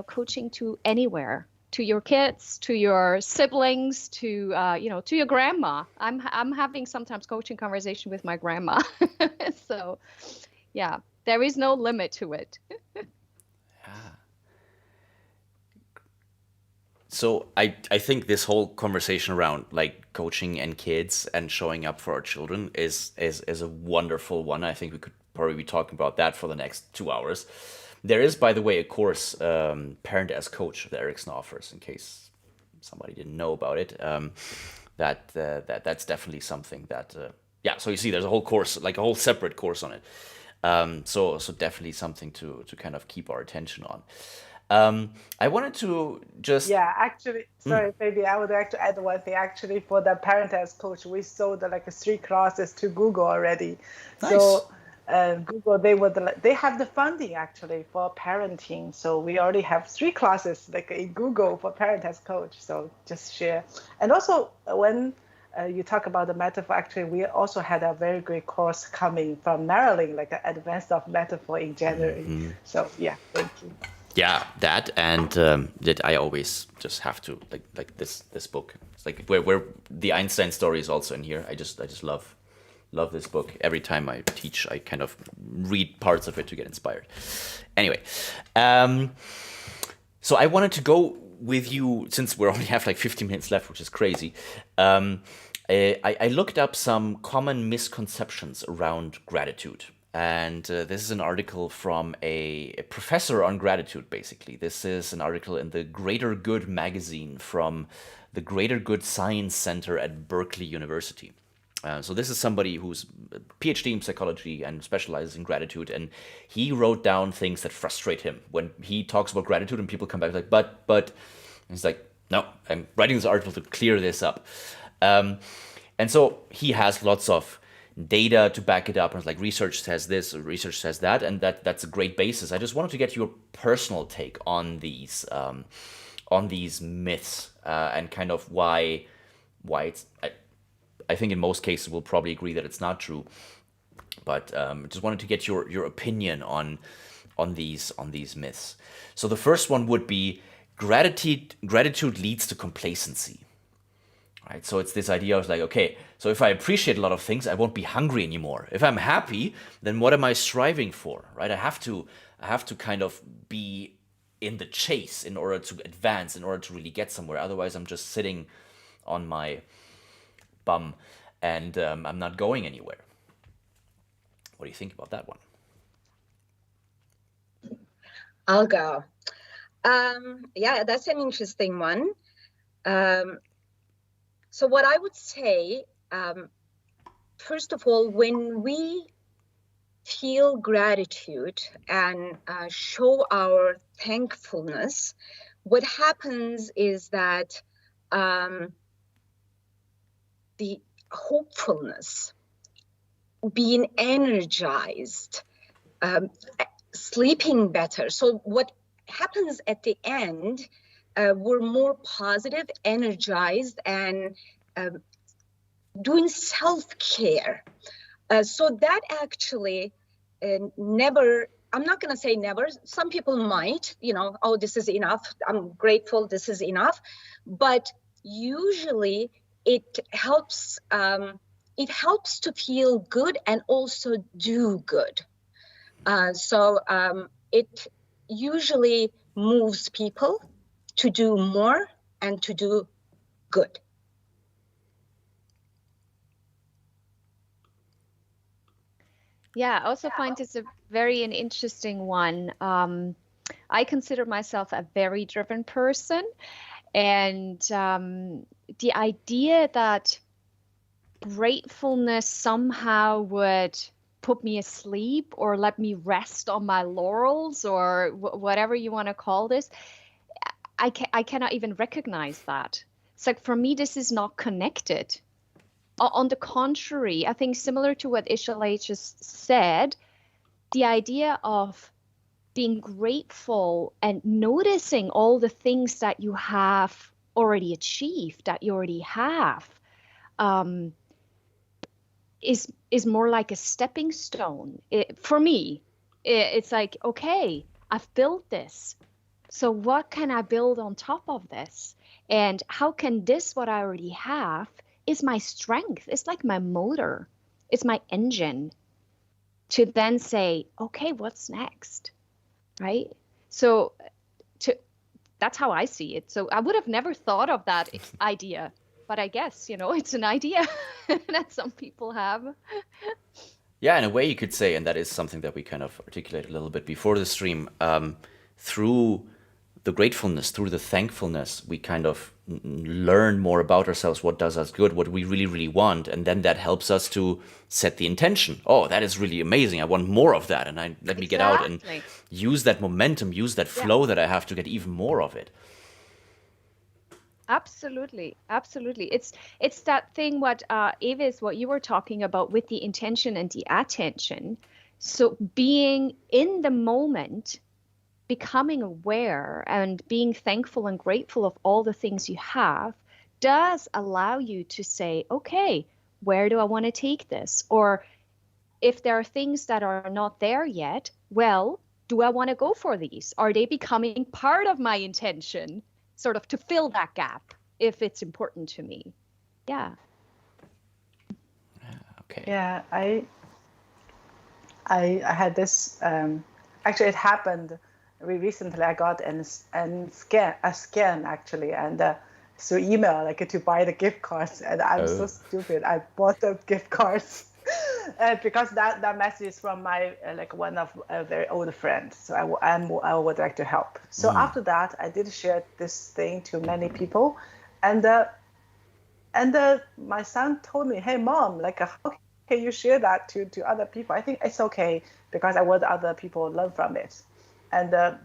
S3: coaching to anywhere, to your kids, to your siblings, to to your grandma. I'm having sometimes coaching conversation with my grandma. So, yeah, there is no limit to it.
S1: Yeah. So I think this whole conversation around like coaching and kids and showing up for our children is a wonderful one. I think we could probably be talking about that for the next 2 hours. There is, by the way, a course, Parent as Coach, that Erickson offers, in case somebody didn't know about it. That's definitely something that, so you see, there's a whole course, like a whole separate course on it. So definitely something to kind of keep our attention on. I wanted to just...
S2: Yeah, actually, sorry, Fabian, I would like to add one thing. Actually, for the Parent as Coach, we sold like 3 classes to Google already.
S1: Nice.
S2: So Google, they have the funding actually for parenting. So we already have 3 classes like in Google for Parent as Coach. So just share. And also when you talk about the metaphor, actually, we also had a very great course coming from Maryland, like an advanced of metaphor in January. Mm-hmm. So yeah, thank you.
S1: Yeah, that and that I always just have to like this book. It's like where the Einstein story is also in here. I just love this book. Every time I teach, I kind of read parts of it to get inspired. Anyway, so I wanted to go with you, since we only have like 15 minutes left, which is crazy. I looked up some common misconceptions around gratitude. And this is an article from a professor on gratitude, basically. This is an article in the Greater Good magazine from the Greater Good Science Center at Berkeley University. So this is somebody who's a PhD in psychology and specializes in gratitude. And he wrote down things that frustrate him when he talks about gratitude and people come back like, but, and he's like, no, I'm writing this article to clear this up. And so he has lots of data to back it up, and it's like research says this, or research says that, and that's a great basis. I just wanted to get your personal take on these myths, and kind of why it's. I think in most cases we'll probably agree that it's not true, but just wanted to get your opinion on these myths. So the first one would be gratitude leads to complacency. Right? So it's this idea of like, okay, so if I appreciate a lot of things, I won't be hungry anymore. If I'm happy, then what am I striving for? Right? I have to kind of be in the chase in order to advance, in order to really get somewhere. Otherwise, I'm just sitting on my bum and I'm not going anywhere. What do you think about that one?
S4: I'll go. Yeah, that's an interesting one. So what I would say, first of all, when we feel gratitude and show our thankfulness, what happens is that the hopefulness, being energized, sleeping better. So what happens at the end, we're more positive, energized, and doing self-care. So that actually never, I'm not going to say never. Some people might, oh, this is enough. I'm grateful. This is enough. But usually it helps to feel good and also do good. So it usually moves people to do more and to do good.
S3: Yeah, I also find this a very an interesting one. I consider myself a very driven person, and the idea that gratefulness somehow would put me asleep or let me rest on my laurels or whatever you want to call this, I cannot even recognize that. It's like, for me, this is not connected. On the contrary, I think similar to what Işılay just said, the idea of being grateful and noticing all the things that you have already achieved, that you already have, is more like a stepping stone. For me, it's like, okay, I've built this. So what can I build on top of this? And how can this, what I already have, is my strength. It's like my motor. It's my engine to then say, okay, what's next? Right? So that's how I see it. So I would have never thought of that idea, but I guess, it's an idea that some people have.
S1: Yeah, in a way you could say, and that is something that we kind of articulated a little bit before the stream, through the gratefulness, through the thankfulness, we kind of learn more about ourselves, what does us good, what we really, really want. And then that helps us to set the intention. Oh, that is really amazing. I want more of that. And let me get out and use that momentum, use that flow that I have to get even more of it.
S3: Absolutely. Absolutely. It's that thing what Avis, what you were talking about with the intention and the attention. So being in the moment, becoming aware and being thankful and grateful of all the things you have does allow you to say, okay, where do I want to take this? Or if there are things that are not there yet, well, do I want to go for these? Are they becoming part of my intention, sort of to fill that gap if it's important to me? Yeah.
S1: Okay.
S2: Yeah, I had this, actually it happened recently. I got a scan actually, and through email, like to buy the gift cards, and I'm so stupid. I bought the gift cards because that message is from my one of a very old friend. So I would like to help. So after that, I did share this thing to many people, and my son told me, "Hey, mom, how can you share that to other people?" I think it's okay because I want other people to learn from it, and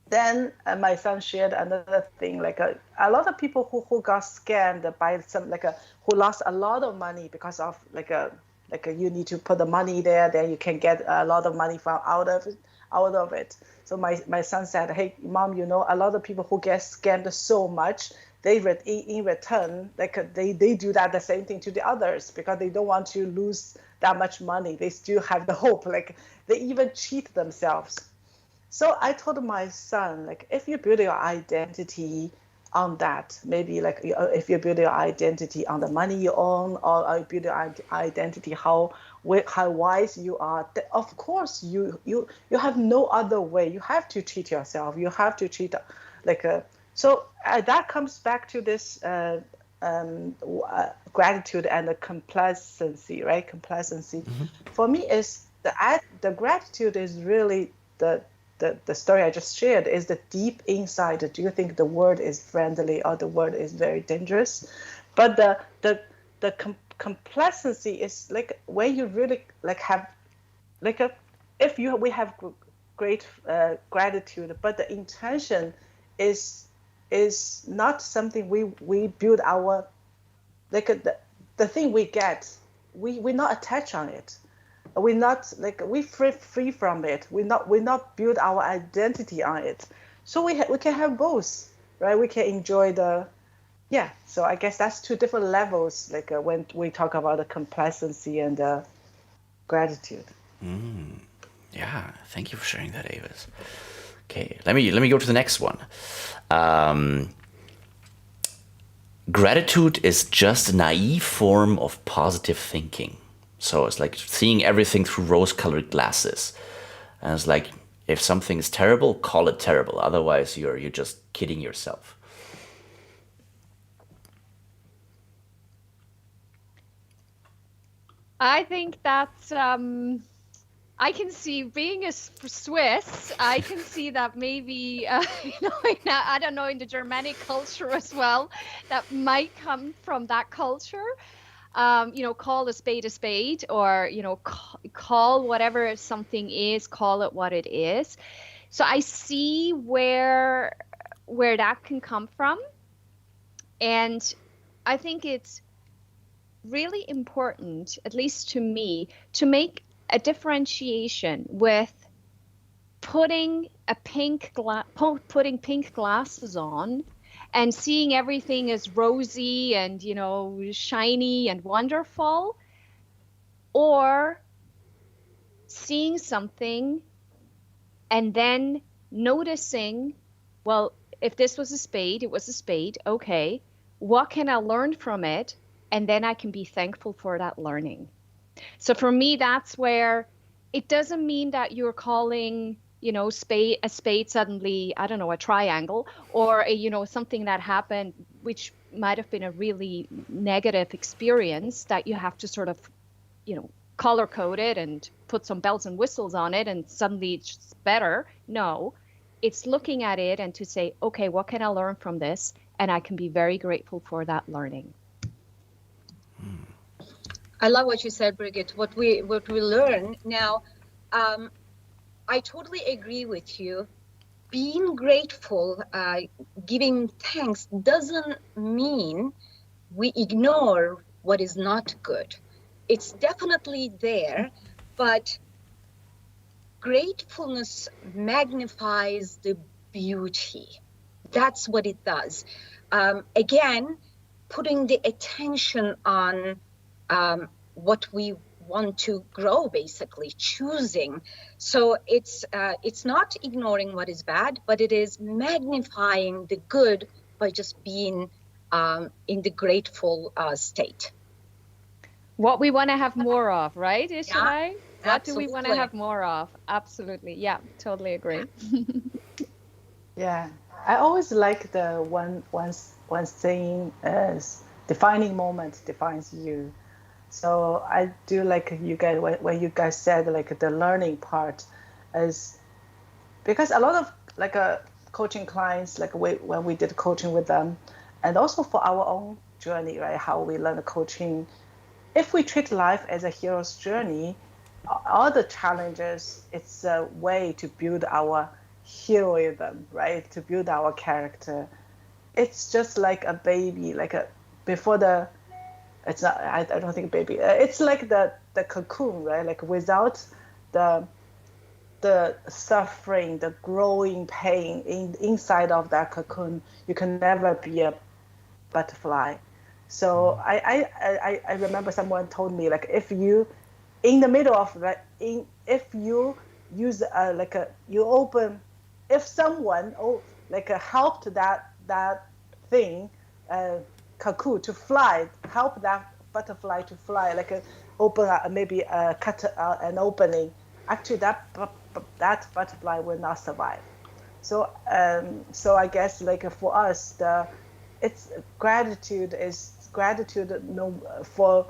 S2: then my son shared another thing, like a lot of people who got scammed by some who lost a lot of money because of you need to put the money there, then you can get a lot of money from out of it. So my son said, hey mom, a lot of people who get scammed so much, they in return they do that the same thing to the others because they don't want to lose that much money. They still have the hope, they even cheat themselves. So I told my son, if you build your identity on that, maybe if you build your identity on the money you own, or you build your identity how wise you are, of course you have no other way. You have to treat yourself. You have to treat so that comes back to this gratitude and the complacency, right? Complacency. Mm-hmm. For me, is the gratitude is really the story I just shared is the deep insight. Do you think the word is friendly or the word is very dangerous? But the complacency is when you really have we have great gratitude, but the intention is not something we build our the thing we get. We not attach on it. We're not we free from it. We not build our identity on it. So we can have both, right? We can enjoy so I guess that's two different levels. When we talk about the complacency and the gratitude.
S1: Yeah, thank you for sharing that, Avis. Okay, let me go to the next one. Gratitude is just a naive form of positive thinking. So it's like seeing everything through rose-colored glasses. And it's like, if something is terrible, call it terrible. Otherwise, you're just kidding yourself.
S3: I think that's, I can see, being a Swiss, I can see that maybe, I don't know, in the Germanic culture as well, that might come from that culture. Call a spade, or, call whatever something is, call it what it is. So I see where that can come from. And I think it's really important, at least to me, to make a differentiation with putting pink glasses on and seeing everything as rosy and, shiny and wonderful, or seeing something and then noticing, well, if this was a spade, it was a spade. Okay, what can I learn from it? And then I can be thankful for that learning. So for me, that's where it doesn't mean that you're calling a spade suddenly, I don't know, a triangle, or something that happened which might have been a really negative experience that you have to sort of, color code it and put some bells and whistles on it and suddenly it's better. No, it's looking at it and to say, okay, what can I learn from this? And I can be very grateful for that learning.
S4: I love what you said, Brigit. What we learn now, I totally agree with you. Being grateful, giving thanks doesn't mean we ignore what is not good. It's definitely there, but gratefulness magnifies the beauty. That's what it does. Again, putting the attention on what we want to grow, basically choosing. So it's not ignoring what is bad, but it is magnifying the good by just being in the grateful state.
S3: What we want to have more of, right, Işılay?
S4: Yeah,
S3: what do we want to have more of? Absolutely. Yeah, totally agree.
S2: Yeah, I always like the one saying as defining moment defines you. So I do like you guys when you guys said the learning part is because a lot of coaching clients when we did coaching with them, and also for our own journey, right? How we learn the coaching. If we treat life as a hero's journey, all the challenges, it's a way to build our heroism, right? To build our character. It's just like a baby, it's not, I don't think baby, it's like the cocoon, right? Like without the suffering, the growing pain inside of that cocoon, you can never be a butterfly. So I remember someone told me, like, if you, in the middle of that, if you use if someone helped that thing, cocoon to fly, help that butterfly to fly, cut an opening, actually that butterfly will not survive. So I guess for us, it's gratitude for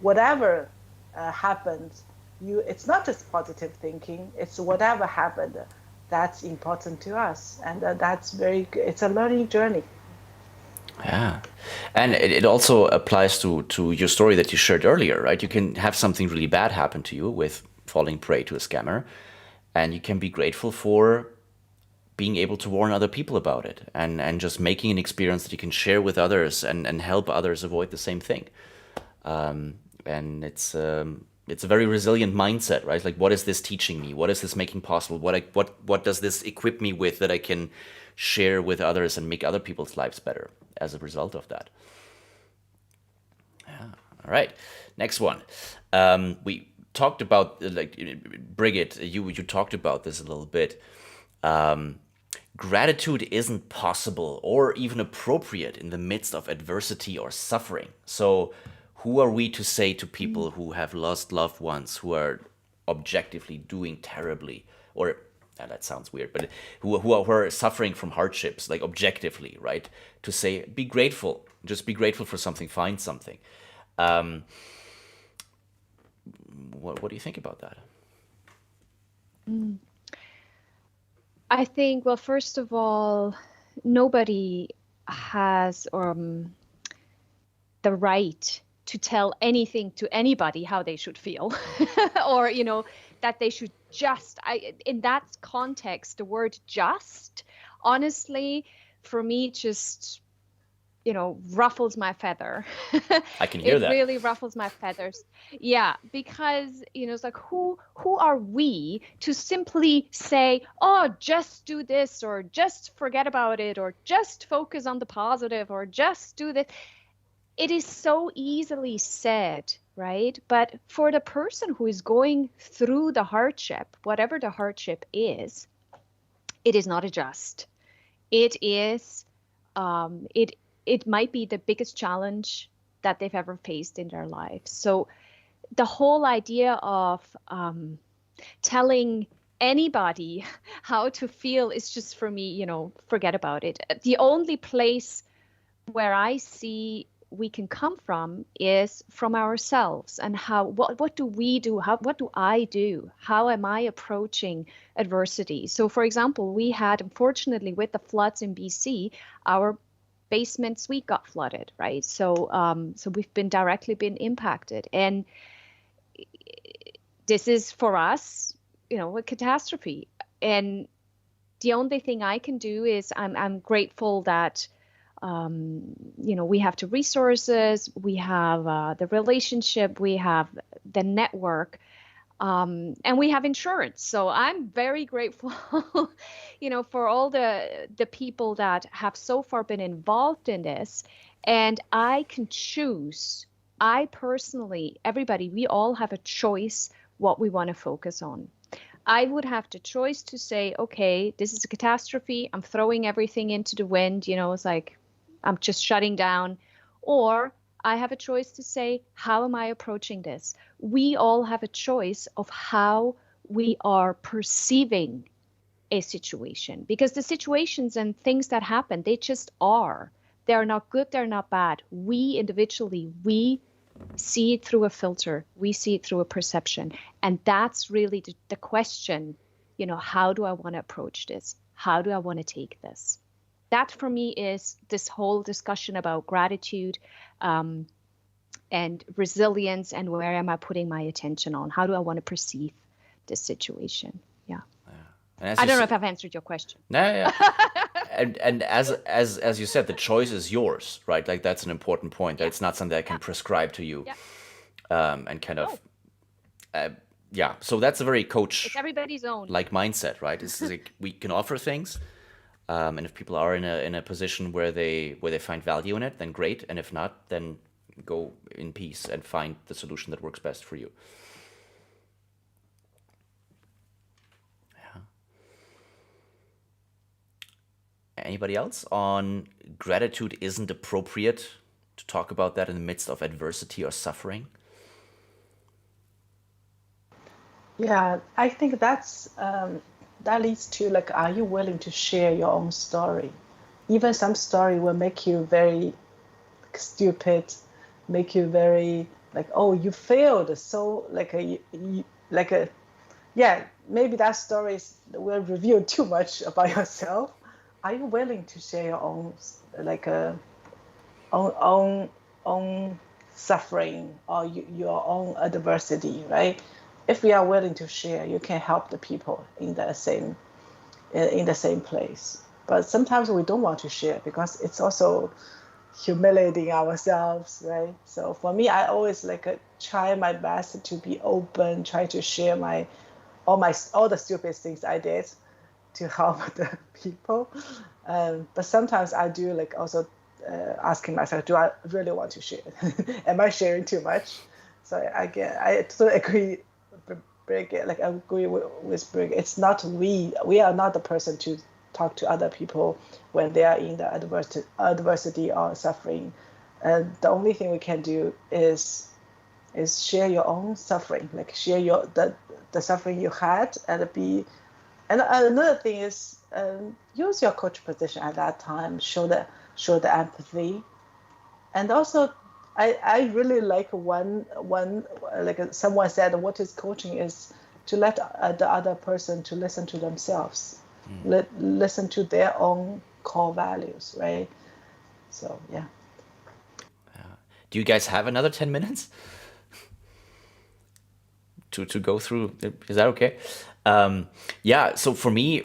S2: whatever happened. It's not just positive thinking, it's whatever happened that's important to us, and it's a learning journey.
S1: Yeah. And it also applies to your story that you shared earlier, right? You can have something really bad happen to you with falling prey to a scammer, and you can be grateful for being able to warn other people about it, and just making an experience that you can share with others and help others avoid the same thing. And it's a very resilient mindset, right? Like, what is this teaching me? What is this making possible? What does this equip me with that I can share with others and make other people's lives better as a result of that? Yeah. All right. Next one. We talked about, Brigit, you talked about this a little bit. Gratitude isn't possible or even appropriate in the midst of adversity or suffering. So who are we to say to people who have lost loved ones, who are objectively doing terribly, or that sounds weird, but who are suffering from hardships, like objectively, right? To say, be grateful, just be grateful for something, find something. What do you think about that?
S3: I think, well, first of all, nobody has the right to tell anything to anybody how they should feel or, that they should in that context, the word just, honestly, for me, just, ruffles my feather.
S1: I can hear that.
S3: It really ruffles my feathers. Yeah, because, it's like, who are we to simply say, oh, just do this, or just forget about it, or just focus on the positive, or just do this. It is so easily said, right? But for the person who is going through the hardship, whatever the hardship is, it is not a just. It is, it might be the biggest challenge that they've ever faced in their lives. So the whole idea of telling anybody how to feel is just, for me, forget about it. The only place where I see we can come from is from ourselves, and what do we do? What do I do? How am I approaching adversity? So, for example, we had, unfortunately, with the floods in BC, our basement suite got flooded, right? So we've been directly impacted, and this is for us, a catastrophe. And the only thing I can do is I'm grateful that we have the resources, we have the relationship, we have the network, and we have insurance. So I'm very grateful, for all the people that have so far been involved in this. And I can choose, I personally, everybody, we all have a choice what we want to focus on. I would have the choice to say, okay, this is a catastrophe, I'm throwing everything into the wind, it's like, I'm just shutting down. Or I have a choice to say, how am I approaching this? We all have a choice of how we are perceiving a situation, because the situations and things that happen, they just are. They're not good, they're not bad. We individually, we see it through a filter. We see it through a perception. And that's really the question, how do I want to approach this? How do I want to take this? That for me is this whole discussion about gratitude and resilience, and where am I putting my attention on? How do I want to perceive this situation? Yeah.
S1: And as
S3: I
S1: you
S3: don't know
S1: s-
S3: if I've answered your question.
S1: No, yeah. And as you said, the choice is yours, right? Like that's an important point. That
S3: Yeah.
S1: it's not something I can
S3: Yeah.
S1: prescribe to you,
S3: Yeah.
S1: and kind
S3: No,
S1: of yeah. So that's a very
S3: it's
S1: coach
S3: everybody's own.
S1: like mindset, right? It's like we can offer things, and if people are in a position where they find value in it, then great. And if not, then go in peace and find the solution that works best for you. Anybody else on gratitude isn't appropriate to talk about that in the midst of adversity or suffering?
S2: Yeah, I think that leads to like, are you willing to share your own story? Even some story will make you very stupid, make you very like, oh, you failed. So like yeah, maybe that story will reveal too much about yourself. Are you willing to share your own like own suffering or your own adversity, right? If we are willing to share, you can help the people in the same place. But sometimes we don't want to share because it's also humiliating ourselves, right? So for me, I always try my best to be open, try to share all the stupid things I did to help the people. But sometimes I do also asking myself, do I really want to share? Am I sharing too much? So I totally agree with Brigit. Like I agree with Brigit. It's not we are not the person to talk to other people when they are in the adversity or suffering. The only thing we can do is share your own suffering, like share the suffering you had, and another thing is use your coach position at that time, show the empathy, and also I really like one like someone said, what is coaching is to let the other person to listen to themselves, listen to their own core values, right? So yeah.
S1: Do you guys have another 10 minutes to go through? Is that okay? Yeah. So for me,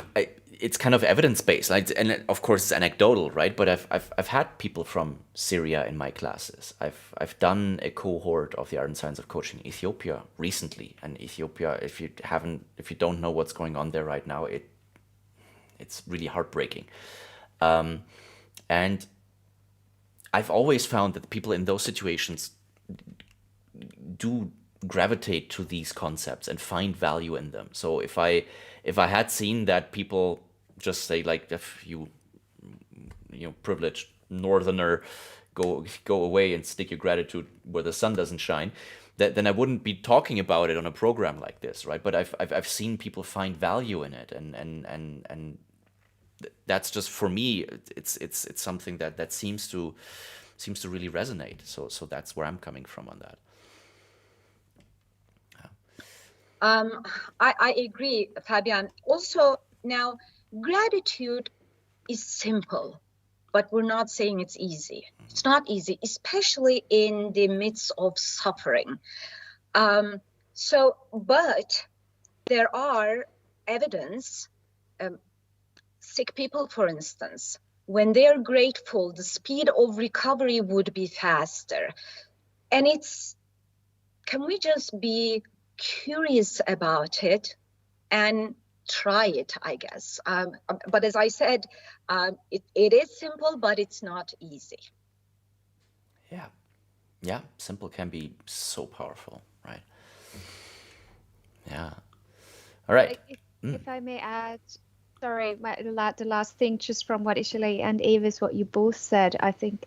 S1: it's kind of evidence based, like, and of course it's anecdotal, right? But I've had people from Syria in my classes. I've done a cohort of the Art and Science of Coaching in Ethiopia recently, and Ethiopia, if you don't know what's going on there right now, it's really heartbreaking. And I've always found that people in those situations do gravitate to these concepts and find value in them. So if I had seen that people just say, like, if you privileged northerner, go away and stick your gratitude where the sun doesn't shine, then I wouldn't be talking about it on a program like this, right? But I've seen people find value in it, and that's just, for me, it's something that seems to really resonate. So that's where I'm coming from on that.
S4: I agree, Fabian. Also, now, gratitude is simple, but we're not saying it's easy. It's not easy, especially in the midst of suffering. But there are evidence, sick people, for instance, when they're grateful, the speed of recovery would be faster. And can we just be curious about it and try it, I guess. But as I said, it is simple, but it's not easy.
S1: Yeah, simple can be so powerful, right? Yeah. All right.
S3: If I may add, sorry, the last thing, just from what Işılay and Avis, what you both said, I think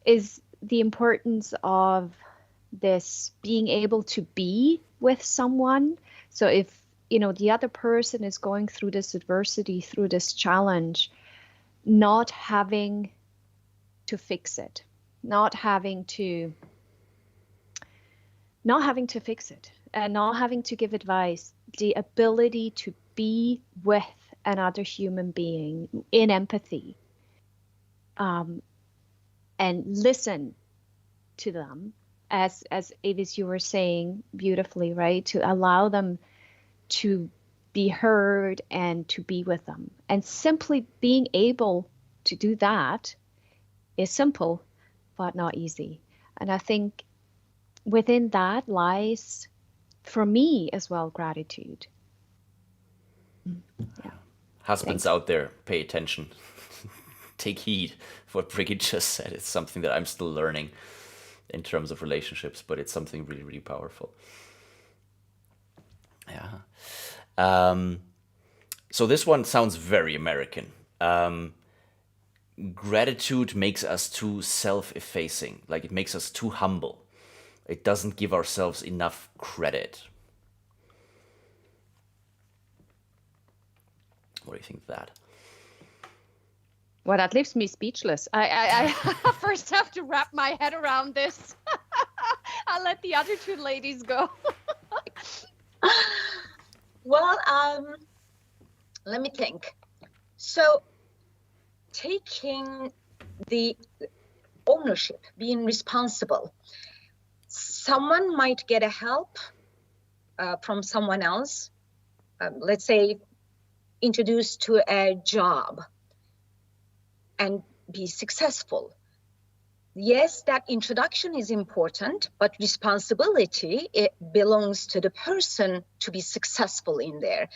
S3: is the importance of this being able to be with someone. So if the other person is going through this adversity, through this challenge, not having to fix it, not having to fix it, and not having to give advice, the ability to be with another human being in empathy, and listen to them, as Avis, you were saying beautifully, right? To allow them to be heard and to be with them. And simply being able to do that is simple, but not easy. And I think within that lies, for me as well, gratitude. Yeah.
S1: Husbands
S3: Thanks.
S1: out there, pay attention. Take heed of what Brigit just said. It's something that I'm still learning in terms of relationships, but it's something really, really powerful. Yeah. So this one sounds very American. Gratitude makes us too self-effacing, like it makes us too humble. It doesn't give ourselves enough credit. What do you think of that?
S3: Well, that leaves me speechless. I first have to wrap my head around this. I'll let the other two ladies go.
S4: Well, let me think. So taking the ownership, being responsible. Someone might get a help from someone else, let's say introduced to a job and be successful. Yes, that introduction is important, but responsibility, it belongs to the person to be successful in there.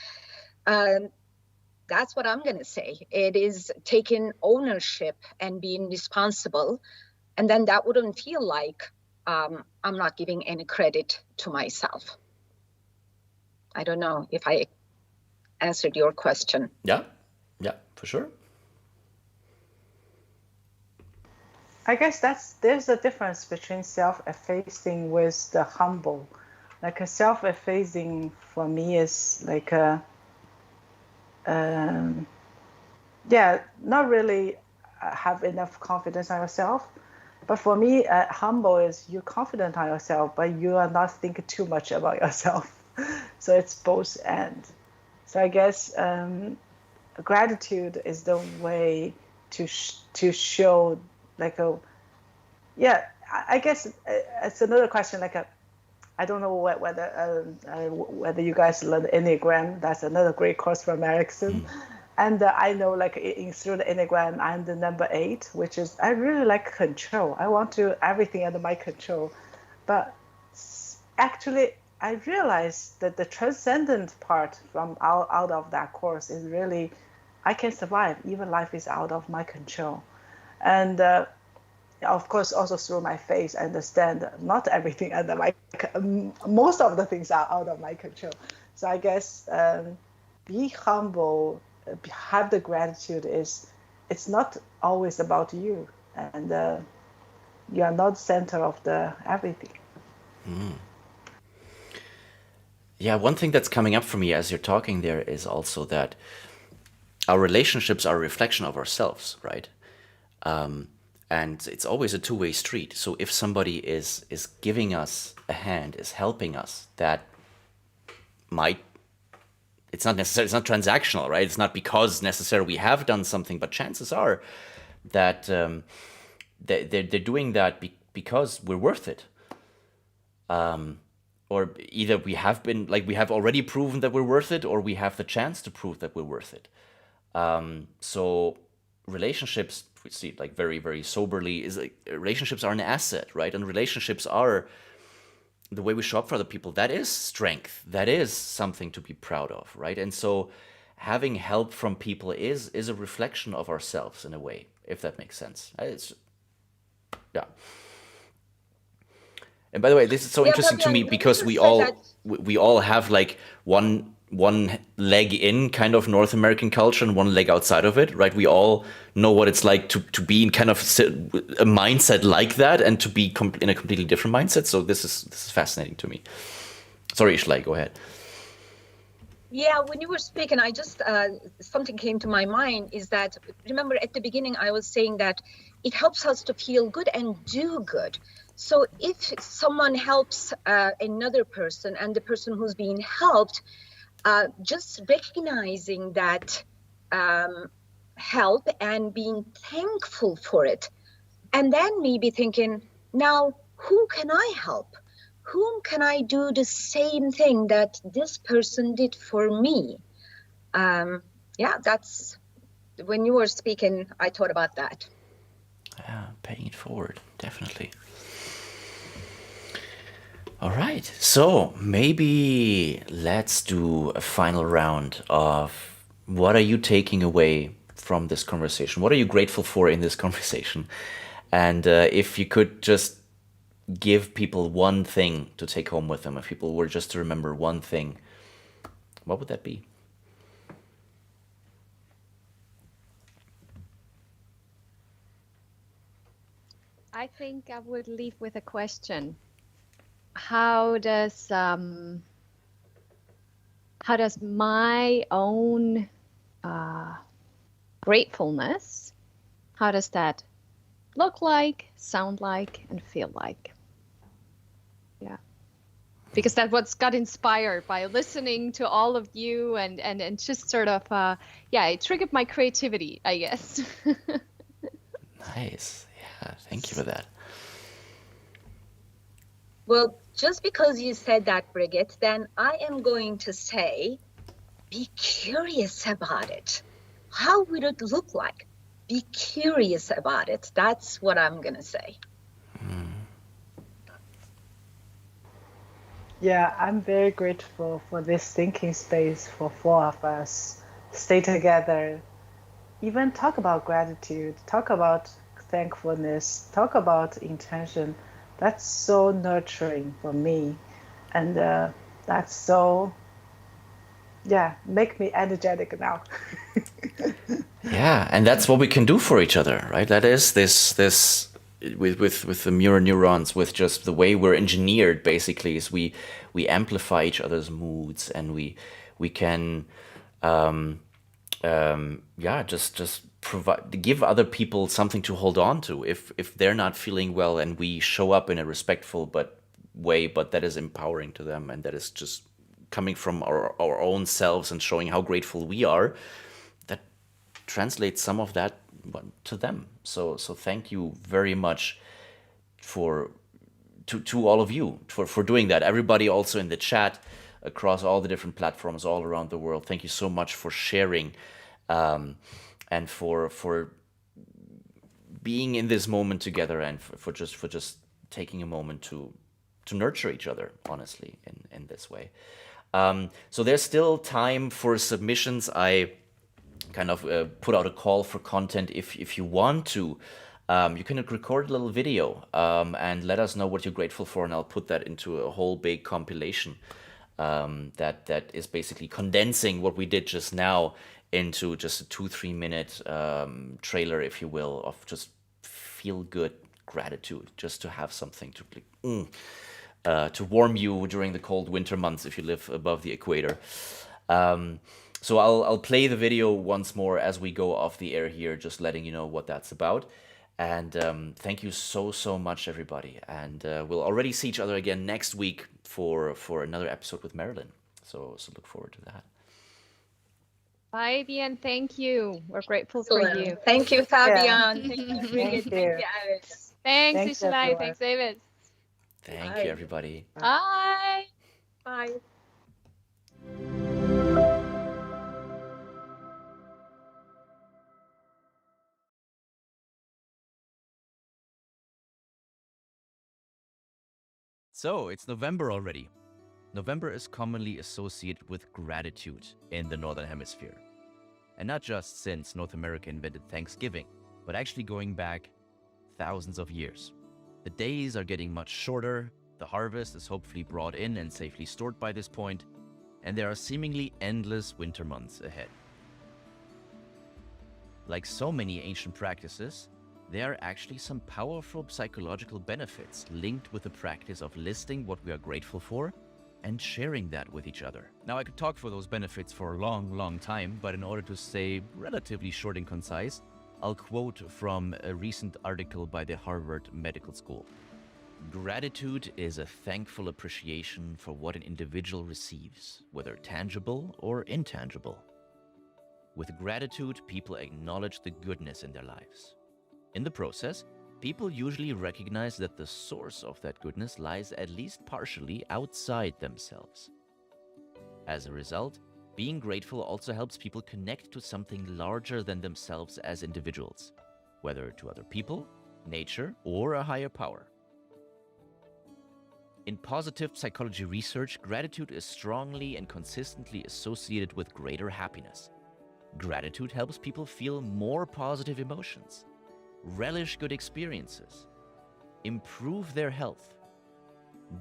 S4: That's what I'm going to say. It is taking ownership and being responsible. And then that wouldn't feel like I'm not giving any credit to myself. I don't know if I answered your question.
S1: Yeah, for sure.
S2: I guess there's a difference between self-effacing with the humble. Like a self-effacing for me is like not really have enough confidence on yourself. But for me, humble is you're confident on yourself, but you are not thinking too much about yourself. So it's both and. So I guess gratitude is the way to show like I guess it's another question. Like I don't know whether you guys learn Enneagram. That's another great course from Erickson. And I know like through the Enneagram, I'm the number 8, which is I really like control. I want to everything under my control. But actually, I realized that the transcendent part from out of that course is really, I can survive. Even life is out of my control. And of course, also through my faith, I understand that not everything under most of the things are out of my control. So I guess be humble, have the gratitude it's not always about you, and you are not center of the everything.
S1: Yeah, one thing that's coming up for me as you're talking there is also that our relationships are a reflection of ourselves, right? And it's always a two-way street. So if somebody is giving us a hand, is helping us, that might, it's not transactional, right? It's not because necessarily we have done something, but chances are that they're doing that because we're worth it. Or either we have already proven that we're worth it, or we have the chance to prove that we're worth it. So relationships, we see like very, very soberly, is like relationships are an asset, right? And relationships are the way we show up for other people. That is strength. That is something to be proud of, right? And so having help from people is a reflection of ourselves in a way, if that makes sense. Yeah. And by the way, this is so interesting to me because we all have like one leg in kind of North American culture and one leg outside of it, right? We all know what it's like to be in kind of a mindset like that and to be in a completely different mindset. So this is fascinating to me. Sorry, Işılay, go ahead.
S4: Yeah, when you were speaking, I just something came to my mind is that, remember at the beginning I was saying that it helps us to feel good and do good. So if someone helps another person and the person who's being helped, just recognizing that help and being thankful for it. And then maybe thinking, now, who can I help? Whom can I do the same thing that this person did for me? Yeah, that's when you were speaking, I thought about that.
S1: Yeah, paying it forward, definitely. All right, so maybe let's do a final round of what are you taking away from this conversation? What are you grateful for in this conversation? And if you could just give people one thing to take home with them, if people were just to remember one thing, what would that be?
S3: I think I would leave with a question. How does my own gratefulness, how does that look like, sound like, and feel like? Yeah. Because that's what's got inspired by listening to all of you and just sort of, it triggered my creativity, I guess.
S1: Nice. Yeah, thank you for that.
S4: Well, just because you said that, Brigit, then I am going to say, be curious about it. How would it look like? Be curious about it. That's what I'm going to say.
S2: Yeah, I'm very grateful for this thinking space for four of us. Stay together, even talk about gratitude, talk about thankfulness, talk about intention. That's so nurturing for me. And that's so, make me energetic now.
S1: Yeah, and that's what we can do for each other, right? That is this with the mirror neurons, with just the way we're engineered, basically, is we amplify each other's moods, and we can just provide, give other people something to hold on to if they're not feeling well, and we show up in a respectful way, but that is empowering to them, and that is just coming from our own selves and showing how grateful we are. That translates some of that to them. So thank you very much to all of you for doing that. Everybody also in the chat, across all the different platforms all around the world, thank you so much for sharing, and for being in this moment together, and for just taking a moment to nurture each other, honestly, in this way. So there's still time for submissions. I kind of put out a call for content. If you want to, you can record a little video, and let us know what you're grateful for, and I'll put that into a whole big compilation that is basically condensing what we did just now into just a 2-3 minute trailer, if you will, of just feel good gratitude, just to have something to warm you during the cold winter months if you live above the equator. So I'll play the video once more as we go off the air here, just letting you know what that's about. And thank you so much, everybody. And we'll already see each other again next week for another episode with Marilyn. So look forward to that.
S3: Fabian, thank you. We're grateful for you.
S4: Thank you, Fabian.
S2: Yeah.
S4: Thank you, Brigit.
S2: Thank you.
S4: Thank you, Avis.
S3: Thanks,
S2: Thanks,
S3: Işılay.
S2: everyone.
S3: Thanks, Avis.
S1: Thank
S4: Bye.
S1: you, everybody.
S3: Bye.
S4: Bye.
S1: So it's November already. November is commonly associated with gratitude in the Northern Hemisphere. And not just since North America invented Thanksgiving, but actually going back thousands of years. The days are getting much shorter, the harvest is hopefully brought in and safely stored by this point, and there are seemingly endless winter months ahead. Like so many ancient practices, there are actually some powerful psychological benefits linked with the practice of listing what we are grateful for and sharing that with each other. Now, I could talk for those benefits for a long time, but in order to stay relatively short and concise, I'll quote from a recent article by the Harvard Medical School. Gratitude is a thankful appreciation for what an individual receives, whether tangible or intangible. With gratitude, people acknowledge the goodness in their lives. In the process, people usually recognize that the source of that goodness lies at least partially outside themselves. As a result, Being grateful also helps people connect to something larger than themselves as individuals, whether to other people, nature, or a higher power. In positive psychology research, gratitude is strongly and consistently associated with greater happiness. Gratitude helps people feel more positive emotions, relish good experiences, improve their health,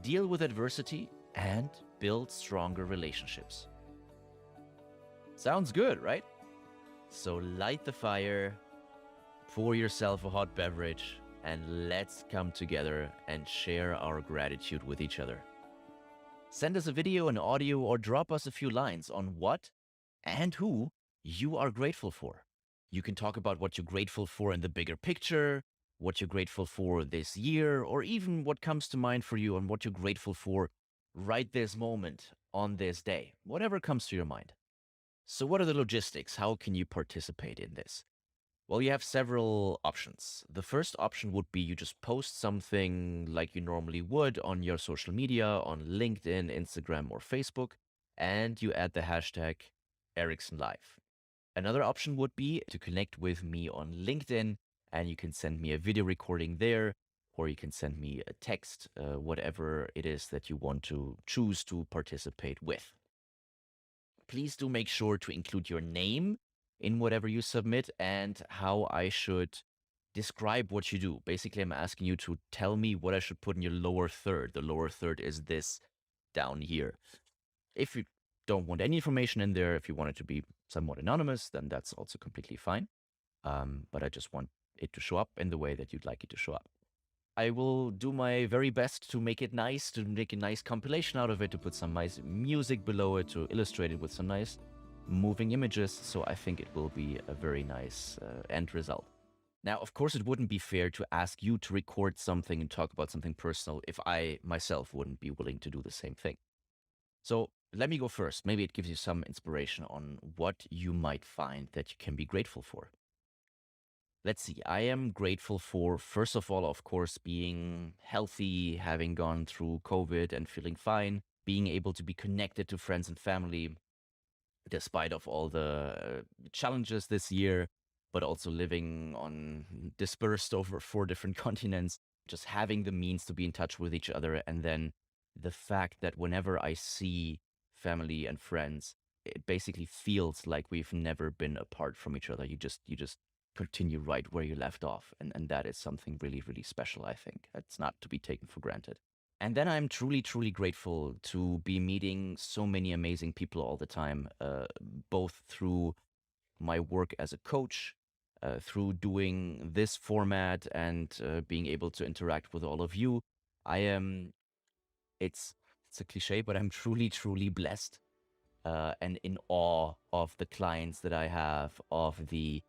S1: deal with adversity, and build stronger relationships. Sounds good, right? So light the fire, pour yourself a hot beverage, and let's come together and share our gratitude with each other. Send us a video, an audio, or drop us a few lines on what and who you are grateful for. You can talk about what you're grateful for in the bigger picture, what you're grateful for this year, or even what comes to mind for you and what you're grateful for right this moment on this day, whatever comes to your mind. So what are the logistics? How can you participate in this? Well, you have several options. The first option would be you just post something like you normally would on your social media, on LinkedIn, Instagram, or Facebook, and you add the hashtag Erickson Live. Another option would be to connect with me on LinkedIn, and you can send me a video recording there, or you can send me a text, whatever it is that you want to choose to participate with. Please do make sure to include your name in whatever you submit and how I should describe what you do. Basically, I'm asking you to tell me what I should put in your lower third. The lower third is this down here. If you don't want any information in there, if you want it to be somewhat anonymous, then that's also completely fine. But I just want it to show up in the way that you'd like it to show up. I will do my very best to make it nice, to make a nice compilation out of it, to put some nice music below it, to illustrate it with some nice moving images. So I think it will be a very nice end result. Now, of course, it wouldn't be fair to ask you to record something and talk about something personal if I myself wouldn't be willing to do the same thing. So let me go first. Maybe it gives you some inspiration on what you might find that you can be grateful for. Let's see. I am grateful for, first of all, of course, being healthy, having gone through COVID and feeling fine, being able to be connected to friends and family, despite of all the challenges this year, but also living on dispersed over 4 different continents, just having the means to be in touch with each other. And then the fact that whenever I see family and friends, it basically feels like we've never been apart from each other. You just continue right where you left off. And that is something really, really special, I think. It's not to be taken for granted. And then I'm truly, truly grateful to be meeting so many amazing people all the time, both through my work as a coach, through doing this format and being able to interact with all of you. It's a cliche, but I'm truly, truly blessed and in awe of the clients that I have, of the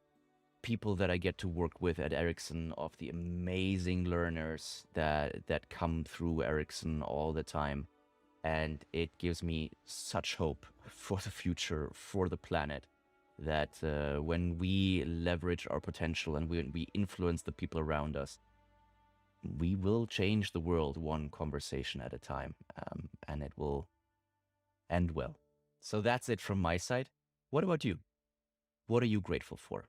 S1: people that I get to work with at Erickson, of the amazing learners that come through Erickson all the time. And it gives me such hope for the future, for the planet, that when we leverage our potential and when we influence the people around us, we will change the world one conversation at a time, and it will end well. So that's it from my side. What about you? What are you grateful for?